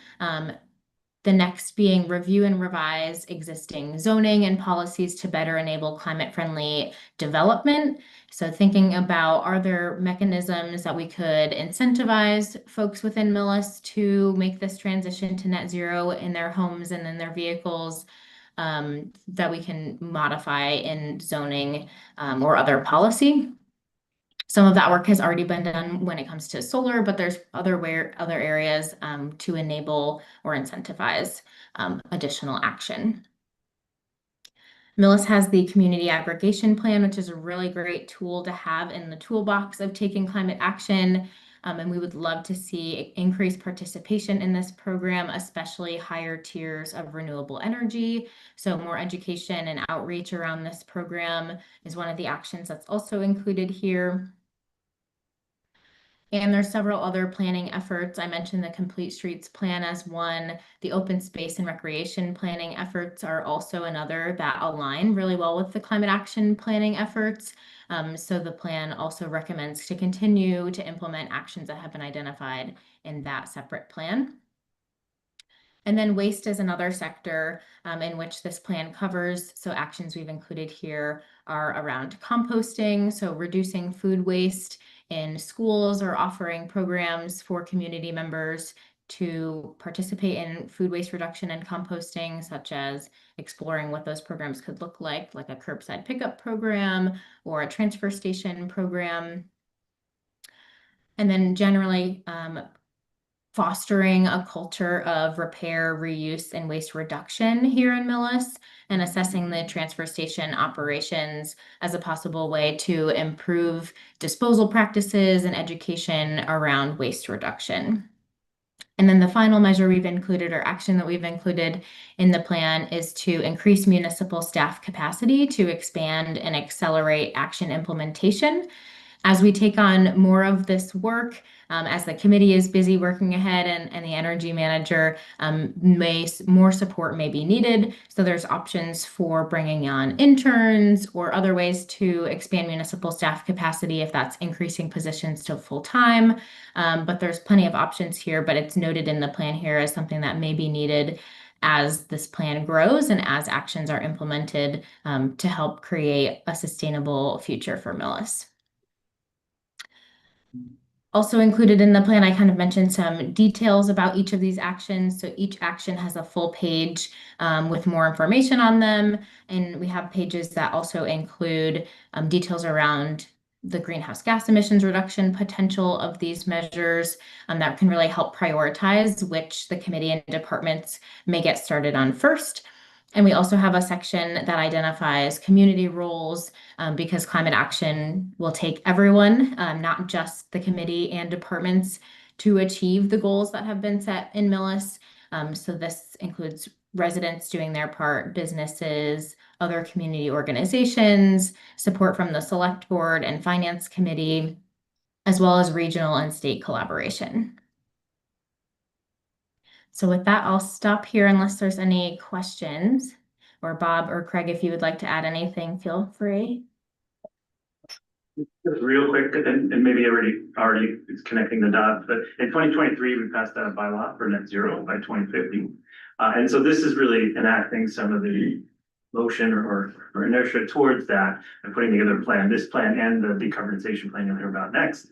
The next being review and revise existing zoning and policies to better enable climate-friendly development. So thinking about, are there mechanisms that we could incentivize folks within Millis to make this transition to net zero in their homes and in their vehicles that we can modify in zoning or other policy? Some of that work has already been done when it comes to solar, but there's other areas to enable or incentivize additional action. Millis has the community aggregation plan, which is a really great tool to have in the toolbox of taking climate action. And we would love to see increased participation in this program, especially higher tiers of renewable energy. So more education and outreach around this program is one of the actions that's also included here. And there's several other planning efforts. I mentioned the Complete Streets Plan as one. The open space and recreation planning efforts are also another that align really well with the climate action planning efforts. So the plan also recommends to continue to implement actions that have been identified in that separate plan. And then waste is another sector in which this plan covers. So actions we've included here are around composting, so reducing food waste in schools or offering programs for community members to participate in food waste reduction and composting, such as exploring what those programs could look like a curbside pickup program or a transfer station program. And then generally fostering a culture of repair, reuse, and waste reduction here in Millis, and assessing the transfer station operations as a possible way to improve disposal practices and education around waste reduction. And then the final measure we've included, or action that we've included in the plan, is to increase municipal staff capacity to expand and accelerate action implementation. As we take on more of this work, as the committee is busy working ahead and the energy manager, more support may be needed. So there's options for bringing on interns or other ways to expand municipal staff capacity if that's increasing positions to full-time. But there's plenty of options here, but it's noted in the plan here as something that may be needed as this plan grows and as actions are implemented to help create a sustainable future for Millis. Also included in the plan, I kind of mentioned some details about each of these actions. So each action has a full page with more information on them. And we have pages that also include details around the greenhouse gas emissions reduction potential of these measures that can really help prioritize which the committee and departments may get started on first. And we also have a section that identifies community roles because climate action will take everyone, not just the committee and departments, to achieve the goals that have been set in Millis. So this includes residents doing their part, businesses, other community organizations, support from the select board and finance committee, as well as regional and state collaboration. So with that, I'll stop here unless there's any questions. Or Bob or Craig, if you would like to add anything, feel free. Just real quick, and maybe already is connecting the dots, but in 2023, we passed a bylaw for net zero by 2050. And so this is really enacting some of the motion or inertia towards that and putting together a plan, this plan and the decarbonization plan you'll hear about next,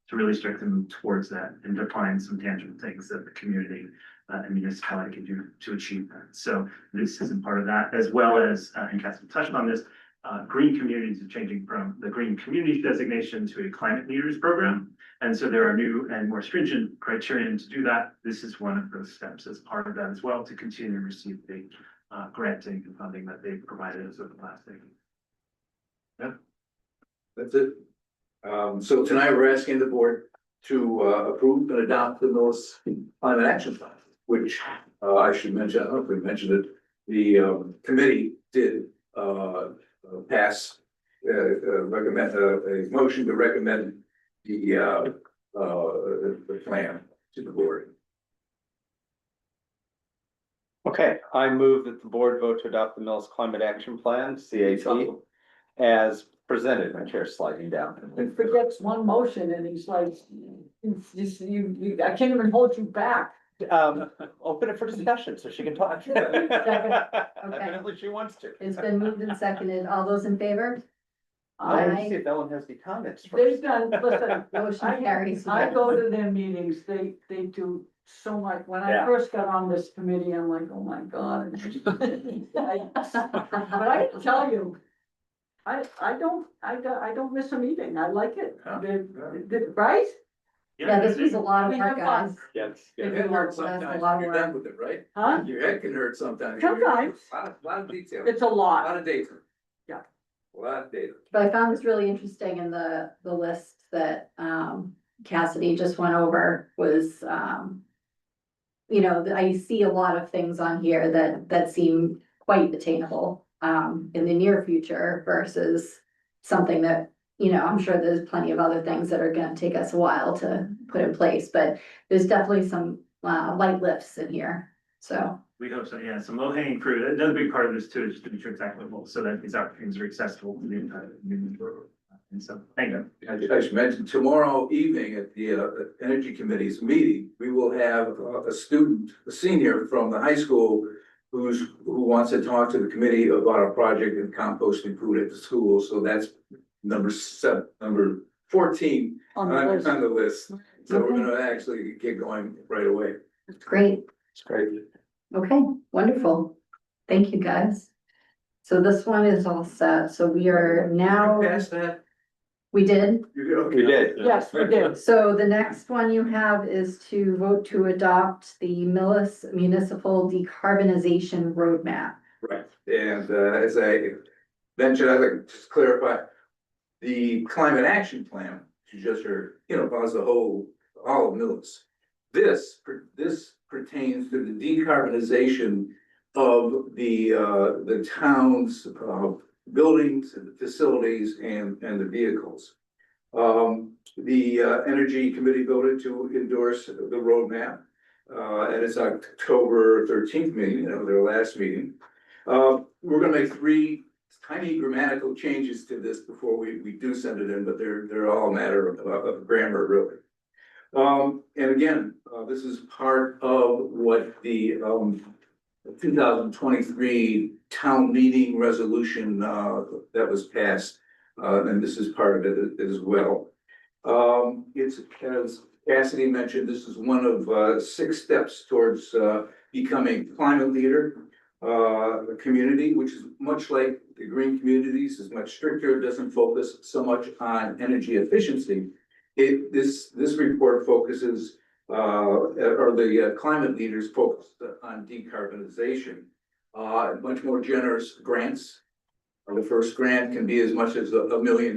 to really start to move towards that and define some tangible things that the community and municipality can do to achieve that. So this isn't part of that, as well as, and Cassie touched on this, green communities are changing from the green community designation to a climate leaders program. And so there are new and more stringent criterion to do that. This is one of those steps as part of that as well, to continue to receive the granting and funding that they've provided us over the last decade. Yeah, that's it. So tonight we're asking the board to approve and adopt the Millis Climate Action Plan, which I should mention, I don't know if we mentioned it, the committee did pass, recommend a motion to recommend the plan to the board. Okay, I move that the board vote to adopt the Millis Climate Action Plan, CAP, as presented. My chair's sliding down. He forgets one motion and he's like, I can't even hold you back. Open it for discussion so she can talk. Okay. Evidently she wants to. It's been moved and seconded. All those in favor? Let's see if Ellen has any comments They've first. done, listen, Motion carries. I go to their meetings, they do so much. When I Yeah. first got on this committee, I'm like, oh my God. But I can tell you, I don't miss a meeting. I like it. Right? Yeah, this was a lot of We work, have fun. guys. Yes, Your yes. head hurts That's a sometimes, lot of when you're done work. with it, right? Huh? Your head can hurt sometimes. Sometimes. Lot of detail. It's a A lot lot. of data. Yeah. A lot of data. But I found this really interesting in the list that Cassidy just went over was I see a lot of things on here that seem quite attainable in the near future versus something that, I'm sure there's plenty of other things that are gonna take us a while to put in place, but there's definitely some light lifts in here, so. We hope so, yeah, some low hanging fruit. Another big part of this too is just to be sure it's equitable, so that these opportunities are accessible to the entire community. And so, thank you. I should mention, tomorrow evening at the Energy Committee's meeting, we will have a student, a senior from the high school who wants to talk to the committee about a project in composting food at the school. So that's number 14 On on the list. the list. So we're gonna actually get going right away. Great. It's great. Okay, wonderful. Thank you, guys. So this one is all set. So we are now, Pass that? we did. You did, okay. We did. Yes, we do. So the next one you have is to vote to adopt the Millis Municipal Decarbonization Roadmap. Right, and as I mentioned, I'd like to just clarify, the climate action plan, you just heard, as a whole, all of Millis. This pertains to the decarbonization of the town's buildings and facilities and the vehicles. The Energy Committee voted to endorse the roadmap at its October 13th meeting, their last meeting. We're gonna make 3 tiny grammatical changes to this before we do send it in, but they're all a matter of grammar, really. And again, this is part of what the 2023 town meeting resolution that was passed, and this is part of it as well. It's, as Cassidy mentioned, this is one of 6 steps towards becoming climate leader. A community, which is much like the green communities, is much stricter, doesn't focus so much on energy efficiency. This report focuses, or the climate leaders focus on decarbonization. Much more generous grants. The first grant can be as much as $1 million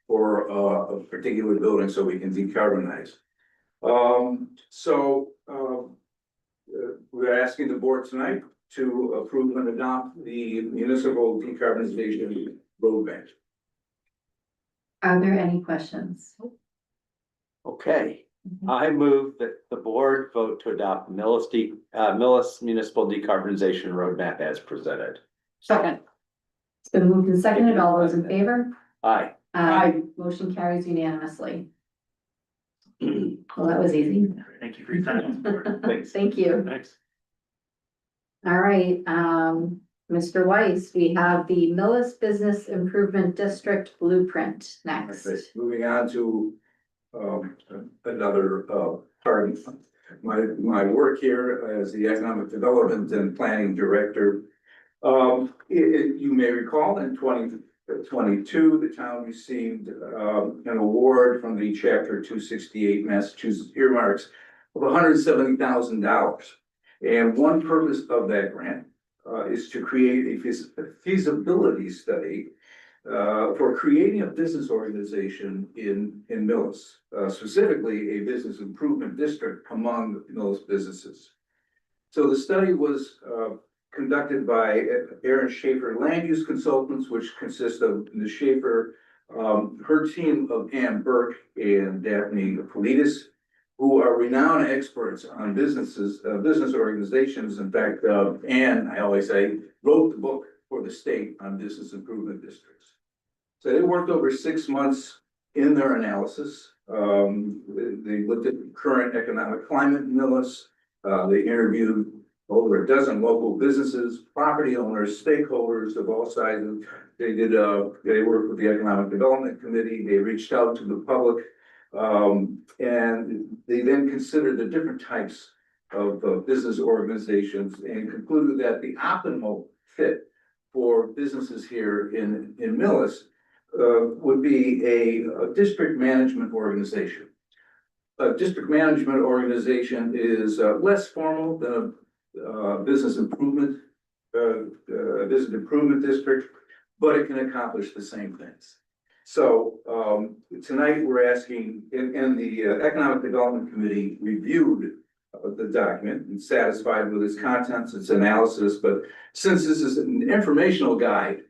for a particular building, so we can decarbonize. We're asking the board tonight to approve and adopt the municipal decarbonization roadmap. Are there any questions? Okay, I move that the board vote to adopt Millis Municipal Decarbonization Roadmap as presented. Second. It's been moved and seconded. All those in favor? Aye. Aye. Motion carries unanimously. Well, that was easy. Thank you for your time. Thanks. Thank you. Thanks. All right, Mr. Weiss, we have the Millis Business Improvement District Blueprint next. Okay, moving on to another part of my work here as the Economic Development and Planning Director. You may recall in 2022, the town received an award from the Chapter 268 Massachusetts earmarks of $170,000. And one purpose of that grant is to create a feasibility study for creating a business organization in Millis, specifically a business improvement district among Millis businesses. So the study was conducted by Aaron Schaefer Land Use Consultants, which consists of Ms. Schaefer, her team of Ann Burke and Daphne Politis, who are renowned experts on business organizations. In fact, Ann, I always say, wrote the book for the state on business improvement districts. So they worked over 6 months in their analysis. They looked at the current economic climate in Millis. They interviewed over a dozen local businesses, property owners, stakeholders of all sizes. They worked with the Economic Development Committee. They reached out to the public. And they then considered the different types of business organizations and concluded that the optimal fit for businesses here in Millis would be a district management organization. A district management organization is less formal than a business improvement district, but it can accomplish the same things. So tonight we're asking, and the Economic Development Committee reviewed the document and satisfied with its contents, its analysis, but since this is an informational guide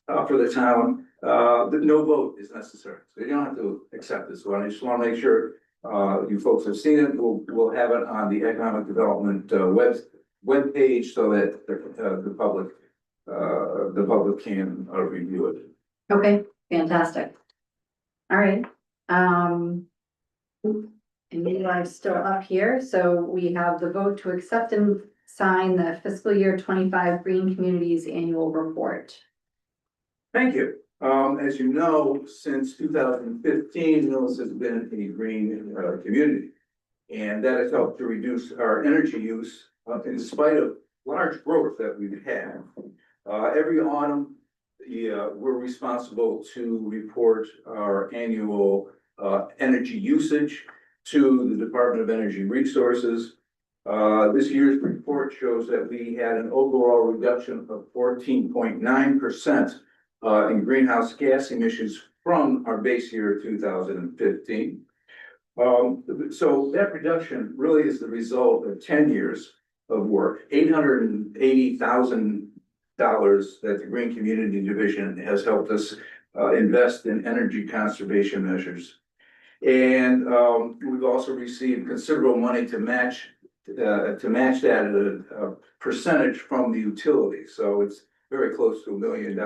for the town, no vote is necessary. So you don't have to accept this one. I just want to make sure you folks have seen it. We'll have it on the Economic Development web page so that the public can review it. Okay, fantastic. All right. And you are still up here, so we have the vote to accept and sign the fiscal year 25 Green Communities Annual Report. Thank you. As you know, since 2015, Millis has been a green community. And that has helped to reduce our energy use in spite of large growth that we've had. Every autumn, we're responsible to report our annual energy usage to the Department of Energy Resources. This year's report shows that we had an overall reduction of 14.9% in greenhouse gas emissions from our base year of 2015. So that reduction really is the result of 10 years of work, $880,000 that the Green Community Division has helped us invest in energy conservation measures. And we've also received considerable money to match that at a percentage from the utility. So it's very close to $1 million.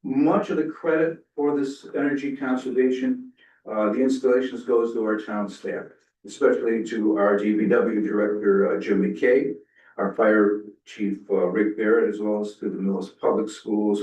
Much of the credit for this energy conservation, the installations goes to our town staff, especially to our DPW director, Jim McKay, our fire chief, Rick Barrett, as well as to the Millis Public Schools,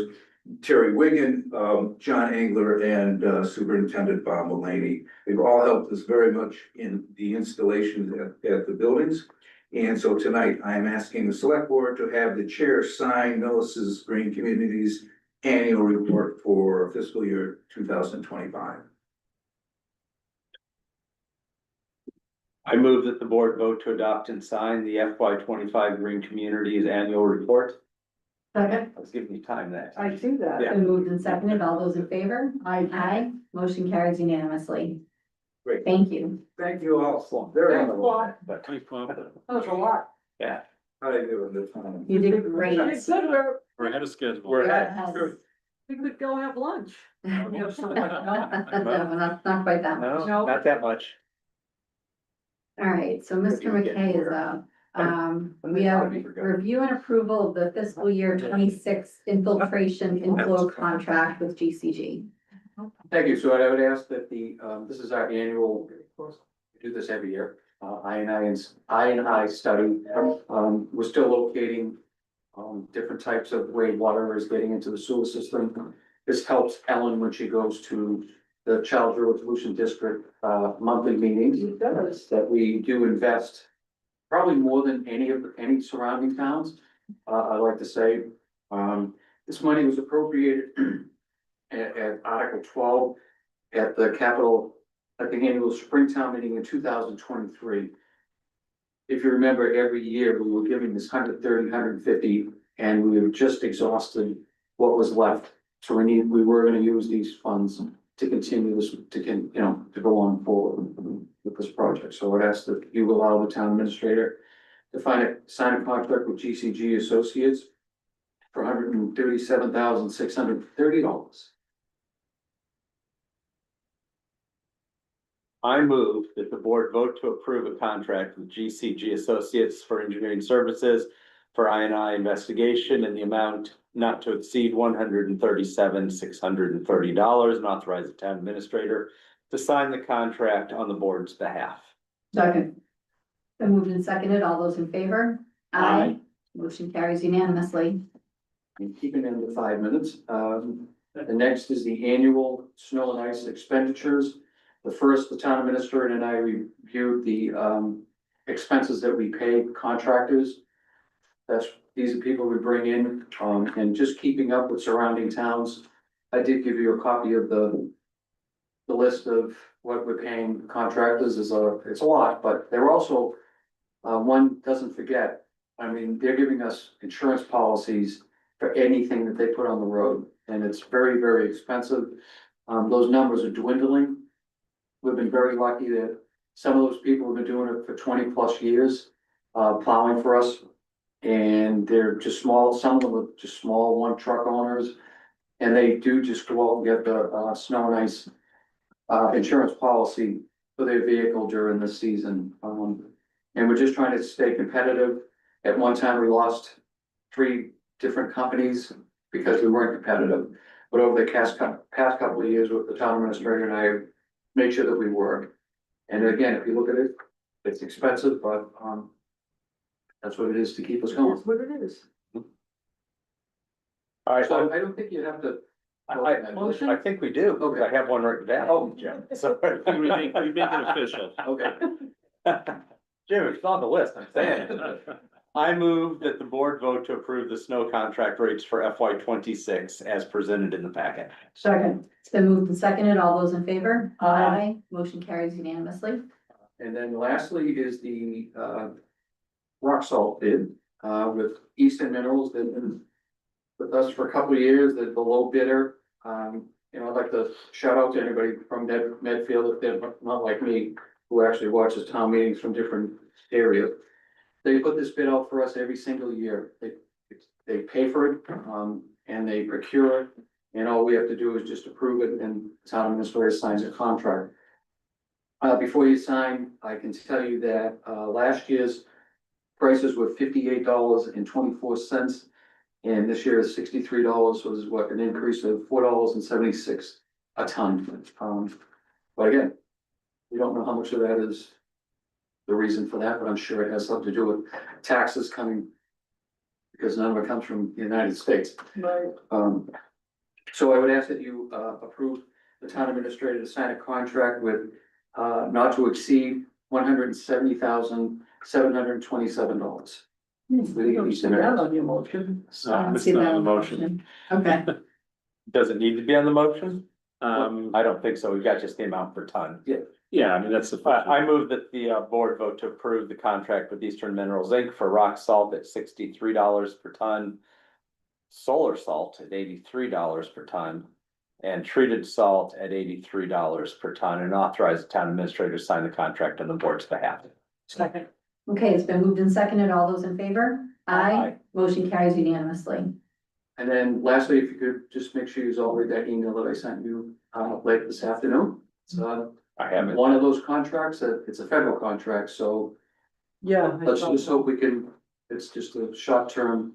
Terry Wiggin, John Engler, and Superintendent Bob Mulaney. They've all helped us very much in the installations at the buildings. And so tonight I am asking the select board to have the chair sign Millis's Green Communities annual report for fiscal year 2025. I move that the board vote to adopt and sign the FY25 Green Communities Annual Report. Second, I was giving you time there. I see that. Yeah. been moved and seconded. All those in favor? Aye. Motion carries unanimously. Great. Thank you. Thank you all very Thanks a much. lot. But, That was a lot. yeah, How do you do in this time? You did great. They said We're ahead of schedule. we're ahead. Yes. we could go have lunch. No, not quite that much. No, not that much. All right, so Mr. McKay is up. We have review and approval of the fiscal year 26 infiltration inflow contract with GCG. Thank you. So I would ask that this is our annual, we do this every year, I&I study. We're still locating different types of way water is getting into the sewer system. This helps Ellen when she goes to the Child Resolution District monthly meetings. It does. That we do invest probably more than any surrounding towns. I like to say, this money was appropriated at Article 12 at the annual Springtown meeting in 2023. If you remember, every year we were giving this 130, 150, and we were just exhausted what was left. So we were gonna use these funds to continue this, to go on forward with this project. So I'd ask that you allow the town administrator to sign a contract with GCG Associates for $137,630. I move that the board vote to approve a contract with GCG Associates for engineering services for I&I investigation in the amount not to exceed $137,630 and authorize the town administrator to sign the contract on the board's behalf. Second. Been moved and seconded. All those in favor? Aye. Motion carries unanimously. And keeping it under 5 minutes. The next is the annual snow and ice expenditures. The first, the town administrator and I reviewed the expenses that we pay contractors. These are people we bring in, and just keeping up with surrounding towns. I did give you a copy of the list of what we're paying contractors. It's a lot, but they're also, one doesn't forget, I mean, they're giving us insurance policies for anything that they put on the road, and it's very, very expensive. Those numbers are dwindling. We've been very lucky that some of those people have been doing it for 20+ years, plowing for us. And they're just small, some of them are just small one truck owners. And they do just go out and get the snow and ice insurance policy for their vehicle during the season. And we're just trying to stay competitive. At one time, we lost 3 different companies because we weren't competitive. But over the past couple of years with the town administrator and I made sure that we were. And again, if you look at it, it's expensive, but that's what it is to keep us going. That's what it is. All right, So I don't think you have to. I think we do. Okay. I have one written down. Oh. Jim. So We make it official. Okay. Jim, it's on the list, I'm saying. I move that the board vote to approve the snow contract rates for FY 26 as presented in the packet. Second. It's been moved and seconded. All those in favor? Aye. Motion carries unanimously. And then lastly is the rock salt bid with Eastern Minerals. They've been with us for a couple of years. They're the low bidder. I'd like to shout out to anybody from Medfield, if they're not like me, who actually watches town meetings from different areas. They put this bid out for us every single year. They pay for it, and they procure it. And all we have to do is just approve it, and the town administrator signs a contract. Before you sign, I can tell you that, last year's prices were $58.24. And this year is $63, was what, an increase of $4.76 a ton. But again, we don't know how much of that is the reason for that, but I'm sure it has something to do with taxes coming, because none of it comes from the United States. Right. So I would ask that you approve the town administrator to sign a contract with not to exceed $170,727. You don't see that on your motion. I don't see that on the motion. Okay, Does it need to be on the motion? Um, I don't think so. We've got just the amount per ton. yeah, I mean, that's the. I move that the board vote to approve the contract with Eastern Minerals Inc. for rock salt at $63 per ton, solar salt at $83 per ton, and treated salt at $83 per ton, and authorize the town administrator to sign the contract on the board's behalf. Second. okay, it's been moved and seconded. All those in favor? Aye. Motion carries unanimously. And then lastly, if you could just make sure you all read that email that I sent you late this afternoon. It's I haven't. one of those contracts, it's a federal contract, so Yeah. let's just hope we can, it's just a short-term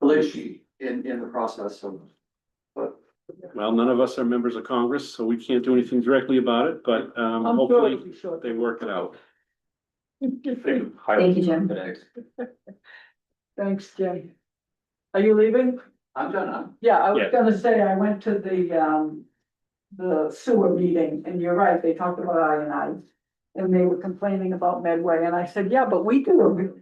glitch in the process, so. But Well, none of us are members of Congress, so we can't do anything directly about it, but I'm sure hopefully it'll be short. they work it out. Thank you, Jim. Thanks, Jim. Are you leaving? I'm done, huh? Yeah, I was Yeah. gonna say, I went to the sewer meeting, and you're right, they talked about I&I. And they were complaining about Medway, and I said, yeah, but we do a really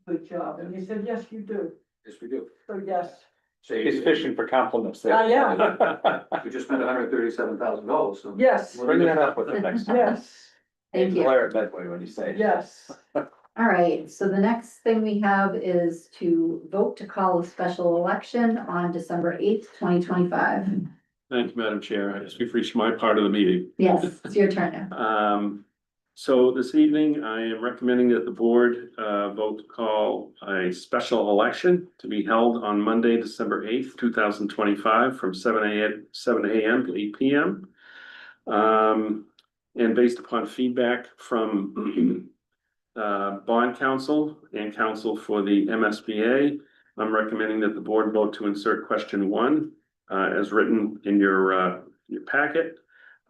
good job, and he said, yes, you do, Yes, we do. so yes. So He's fishing for compliments there. Yeah. We just spent $137,000, so. Yes, Bring that up with him next time. yes, Thank you. Declare it Medway when you say it. yes. All right, so the next thing we have is to vote to call a special election on December 8th, 2025. Thank you, Madam Chair. I guess we've reached my part of the meeting. Yes, it's your turn now. So this evening, I am recommending that the board vote to call a special election to be held on Monday, December 8th, 2025, from 7 a.m. to 8 p.m. And based upon feedback from bond counsel and counsel for the MSBA, I'm recommending that the board vote to insert question 1 as written in your packet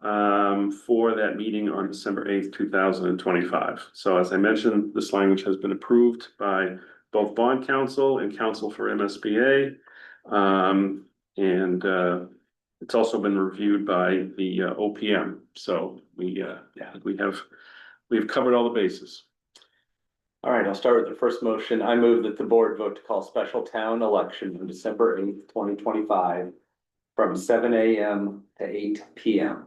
for that meeting on December 8th, 2025. So as I mentioned, this language has been approved by both bond counsel and counsel for MSBA. It's also been reviewed by the OPM. So we've covered all the bases. All right, I'll start with the first motion. I move that the board vote to call special town election on December 8th, 2025 from 7 a.m. to 8 p.m.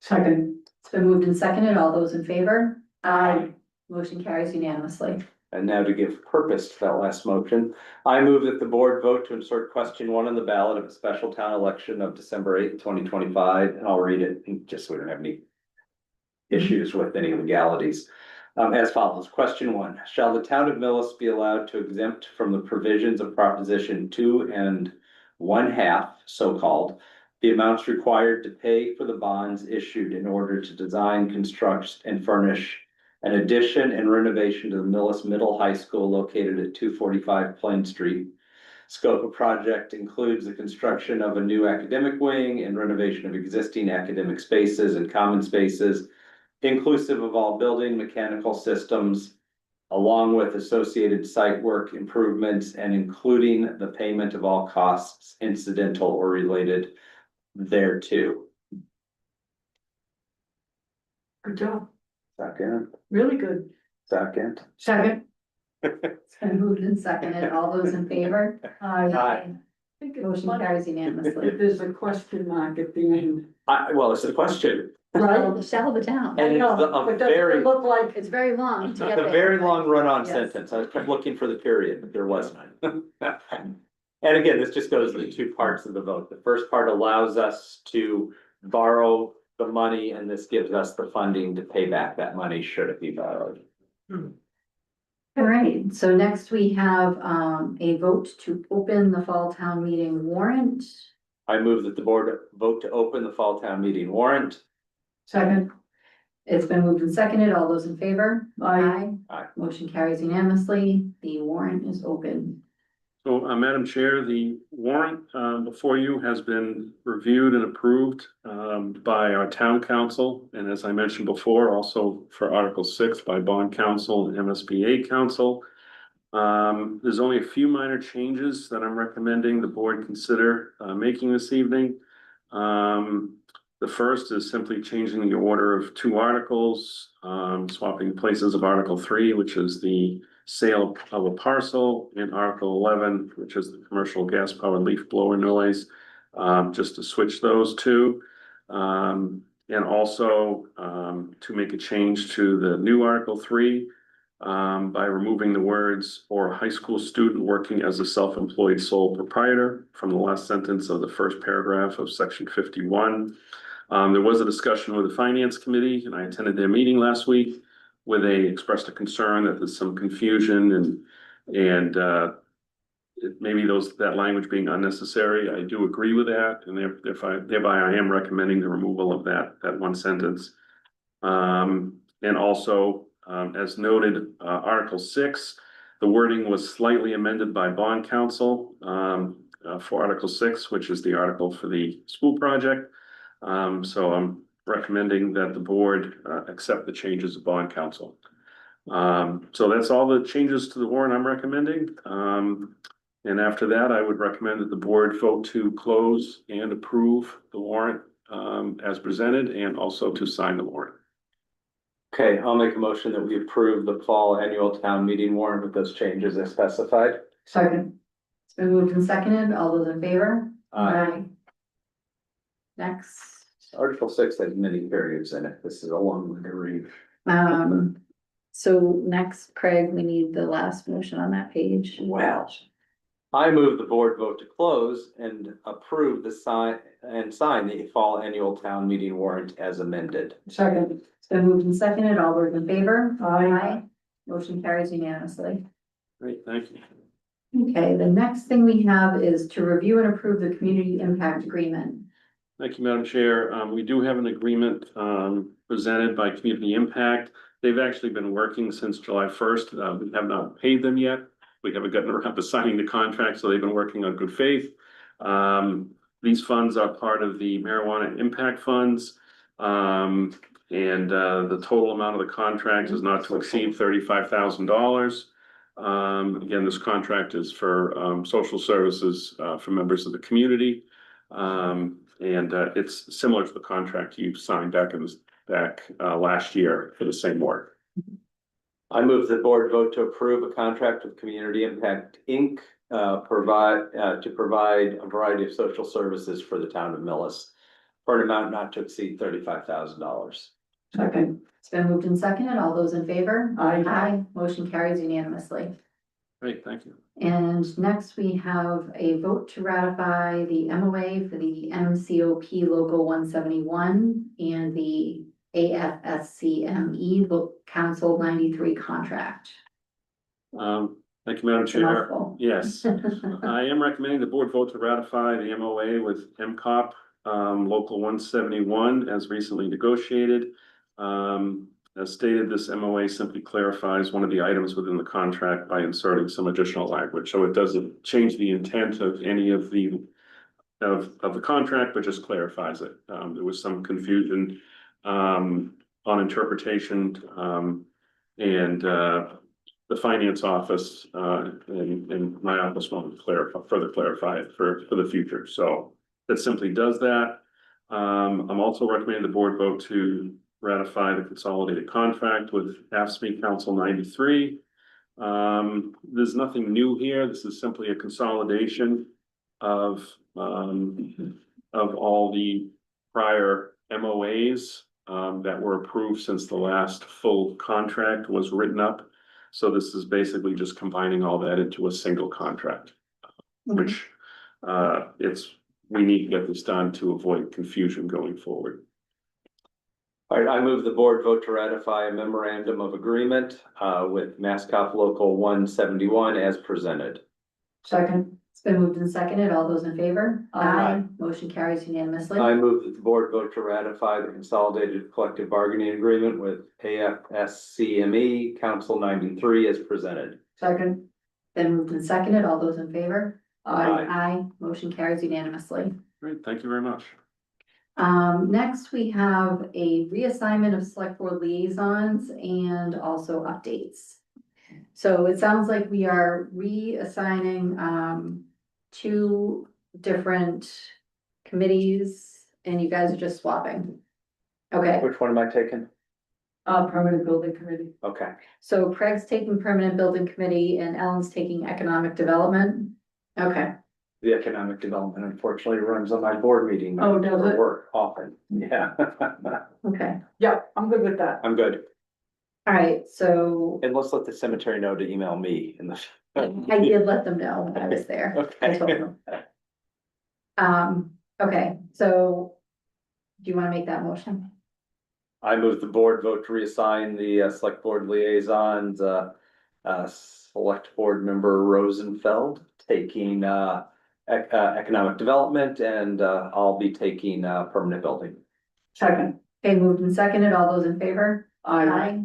Second. It's been moved and seconded. All those in favor? Aye. Motion carries unanimously. And now to give purpose to that last motion, I move that the board vote to insert question 1 on the ballot of a special town election of December 8th, 2025, and I'll read it just so we don't have any issues with any legalities. As follows, question 1, shall the town of Millis be allowed to exempt from the provisions of Proposition 2 and 1/2, so-called, the amounts required to pay for the bonds issued in order to design, construct, and furnish an addition and renovation to the Millis Middle High School located at 245 Plain Street. Scope of project includes the construction of a new academic wing and renovation of existing academic spaces and common spaces, inclusive of all building mechanical systems, along with associated site work improvements and including the payment of all costs incidental or related thereto. Good job. Second, Really good. second. Second. It's been moved and seconded. All those in favor? Aye. Motion carries unanimously. There's a question mark at the end. Well, it's a question, Shall shall the town. and it's a very, Look like It's very long it's to get a there. very long run-on Yes. sentence. I kept looking for the period, but there was none. And again, this just goes to the two parts of the vote. The first part allows us to borrow the money, and this gives us the funding to pay back that money should it be borrowed. All right, so next we have a vote to open the fall town meeting warrant. I move that the board vote to open the fall town meeting warrant. second. It's been moved and seconded. All those in favor? Aye. Aye. Motion carries unanimously. The warrant is open. So, Madam Chair, the warrant, before you has been reviewed and approved, by our town council. And as I mentioned before, also for Article 6 by bond council and MSBA council. There's only a few minor changes that I'm recommending the board consider, making this evening. The first is simply changing the order of two articles, swapping places of Article 3, which is the sale of a parcel, and Article 11, which is the commercial gas powered leaf blower noise, just to switch those two. And also, to make a change to the new Article 3, by removing the words "or high school student working as a self-employed sole proprietor" from the last sentence of the first paragraph of section 51. There was a discussion with the finance committee, and I attended their meeting last week, where they expressed a concern that there's some confusion and maybe that language being unnecessary. I do agree with that, and thereby I am recommending the removal of that one sentence. And also, as noted, Article 6, the wording was slightly amended by bond council for Article 6, which is the article for the school project. So I'm recommending that the board accept the changes of bond council. So that's all the changes to the warrant I'm recommending. And after that, I would recommend that the board vote to close and approve the warrant as presented, and also to sign the warrant. Okay, I'll make a motion that we approve the fall annual town meeting warrant with those changes as specified. Second. It's been moved and seconded. All those in favor? Aye. Next, Article 6 has many periods in it. This is a long one to read. so next, Craig, we need the last motion on that page. Well, I move the board vote to close and approve the sign the fall annual town meeting warrant as amended. Second. It's been moved and seconded. All those in favor? Aye. Motion carries unanimously. Great, thank you. Okay, the next thing we have is to review and approve the community impact agreement. Thank you, Madam Chair. We do have an agreement presented by Community Impact. They've actually been working since July 1st. We have not paid them yet. We haven't gotten around to signing the contract, so they've been working on good faith. These funds are part of the marijuana impact funds. And the total amount of the contract is not to exceed $35,000. Again, this contract is for social services for members of the community. And it's similar to the contract you signed back last year for the same work. I move the board vote to approve a contract with Community Impact, Inc. To provide a variety of social services for the town of Millis for an amount not to exceed $35,000. Second. It's been moved and seconded. All those in favor? Aye. Motion carries unanimously. Great, thank you. And next we have a vote to ratify the MOA for the MCOP Local 171 and the AFSCME Council 93 contract. Thank you, Madam Chair. Mouthful. Yes, I am recommending the board vote to ratify the MOA with MCOP Local 171 as recently negotiated. As stated, this MOA simply clarifies one of the items within the contract by inserting some additional language. So it doesn't change the intent of any of the contract, but just clarifies it. There was some confusion on interpretation, and the finance office and my office wanted to further clarify it for the future. So that simply does that. I'm also recommending the board vote to ratify the consolidated contract with AFSCME Council 93. There's nothing new here. This is simply a consolidation of all the prior MOAs that were approved since the last full contract was written up. So this is basically just combining all that into a single contract, which we need to get this done to avoid confusion going forward. All right, I move the board vote to ratify a memorandum of agreement with Mascot Local 171 as presented. Second. It's been moved and seconded. All those in favor? Aye. Motion carries unanimously. I move that the board vote to ratify the consolidated collective bargaining agreement with AFSCME Council 93 as presented. Second. Been moved and seconded. All those in favor? Aye. Aye. Motion carries unanimously. Great, thank you very much. Next, we have a reassignment of select board liaisons and also updates. So it sounds like we are reassigning, two different committees and you guys are just swapping. Okay, Which one am I taking? Permanent building committee. Okay. so Craig's taking permanent building committee and Ellen's taking economic development. Okay, The economic development unfortunately runs on my board meeting. Oh, does for it? Work often, yeah. okay. Yeah, I'm good with that. I'm good. All right, so And let's let the cemetery know to email me in the. I did let them know when I was there. I told Okay. them. Okay, so do you want to make that motion? I move the board vote to reassign the select board liaisons, select board member Rosenfeld taking economic development and I'll be taking permanent building. Second. Okay, moved and seconded. All those in favor? Aye.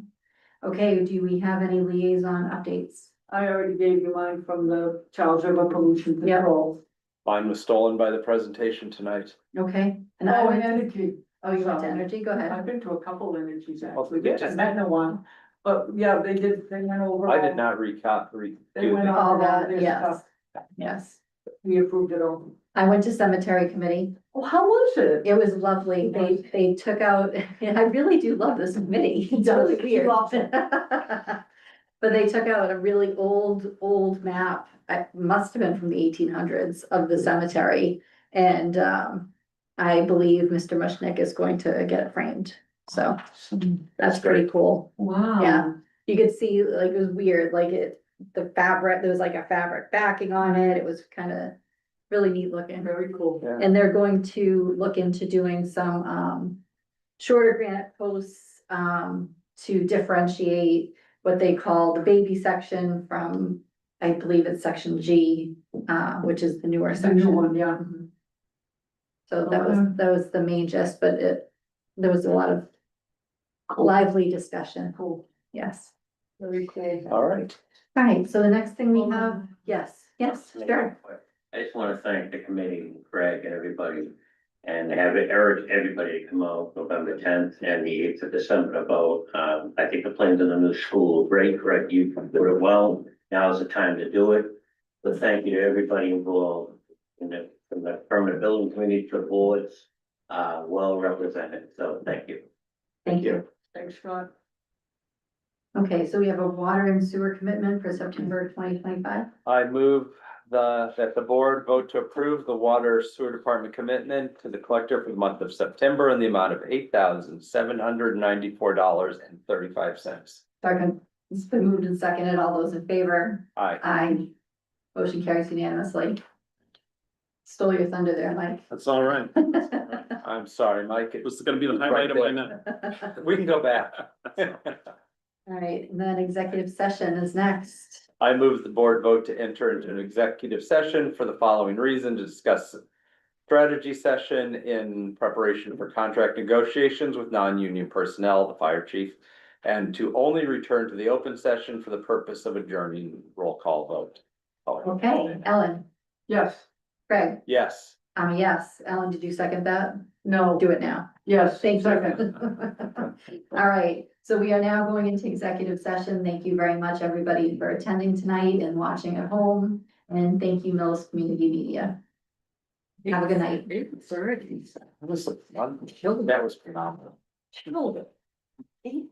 Okay, do we have any liaison updates? I already gave you mine from the Charles River Pollution Yep. Control. Mine was stolen by the presentation tonight. Okay. And I Oh, went and to, energy. oh, you went to energy, go ahead. I've been to a couple energies Oh, actually, yeah. just met no one, but yeah, they went over. I all- did not They went that. All over all that, their yes. stuff. Yes, We approved it all. I went to cemetery committee. Well, how was it? It was lovely. They took out, I really do love this committee. It's does. really She weird. loves it. But they took out a really old map. It must have been from the 1800s of the cemetery. And, I believe Mr. Mushnick is going to get it framed. So that's pretty cool. Wow. Yeah. You could see, like, it was weird, like the fabric, there was like a fabric backing on it. It was kind of really neat looking. Very cool. Yeah. And they're going to look into doing some, shorter granite posts, to differentiate what they call the baby section from, I believe it's section G, which is the newer It's a new section. one, yeah. Mhm. So that was the main gist, but there was a lot of lively discussion. Cool. Yes. Very cool. All right. All right, so the next thing we have, yes, sure. I just wanna thank the committee, Craig and everybody, and have it urge everybody to come out November 10th and the 8th of December to vote. I think the plans in the new school, great, Craig, you did it well, now's the time to do it. But thank you to everybody involved from the permanent building committee to the boards, well represented, so thank you. Thank you. Thanks, Scott. Okay, so we have a water and sewer commitment for September 2025. I move that the board vote to approve the water sewer department commitment to the collector for the month of September in the amount of $8,794.35. Second. It's been moved and seconded. All those in favor? Aye. Aye. Motion carries unanimously. Stole your thunder there, Mike. That's all right. I'm sorry, Mike. It was gonna be the highlight of my night. We can go back. All right, and then executive session is next. I move the board vote to enter into an executive session for the following reason: to discuss strategy session in preparation for contract negotiations with non-union personnel, the fire chief, and to only return to the open session for the purpose of adjourning. Roll call vote. Okay, Ellen, Yes. Craig, Yes. yes. Ellen, did you second that? No. Do it now. Yes. Thank Second. you. All right, so we are now going into executive session. Thank you very much, everybody, for attending tonight and watching at home. And thank you, Millis Community Media. Have a good night. 8:30. That was phenomenal. Killed it. Eight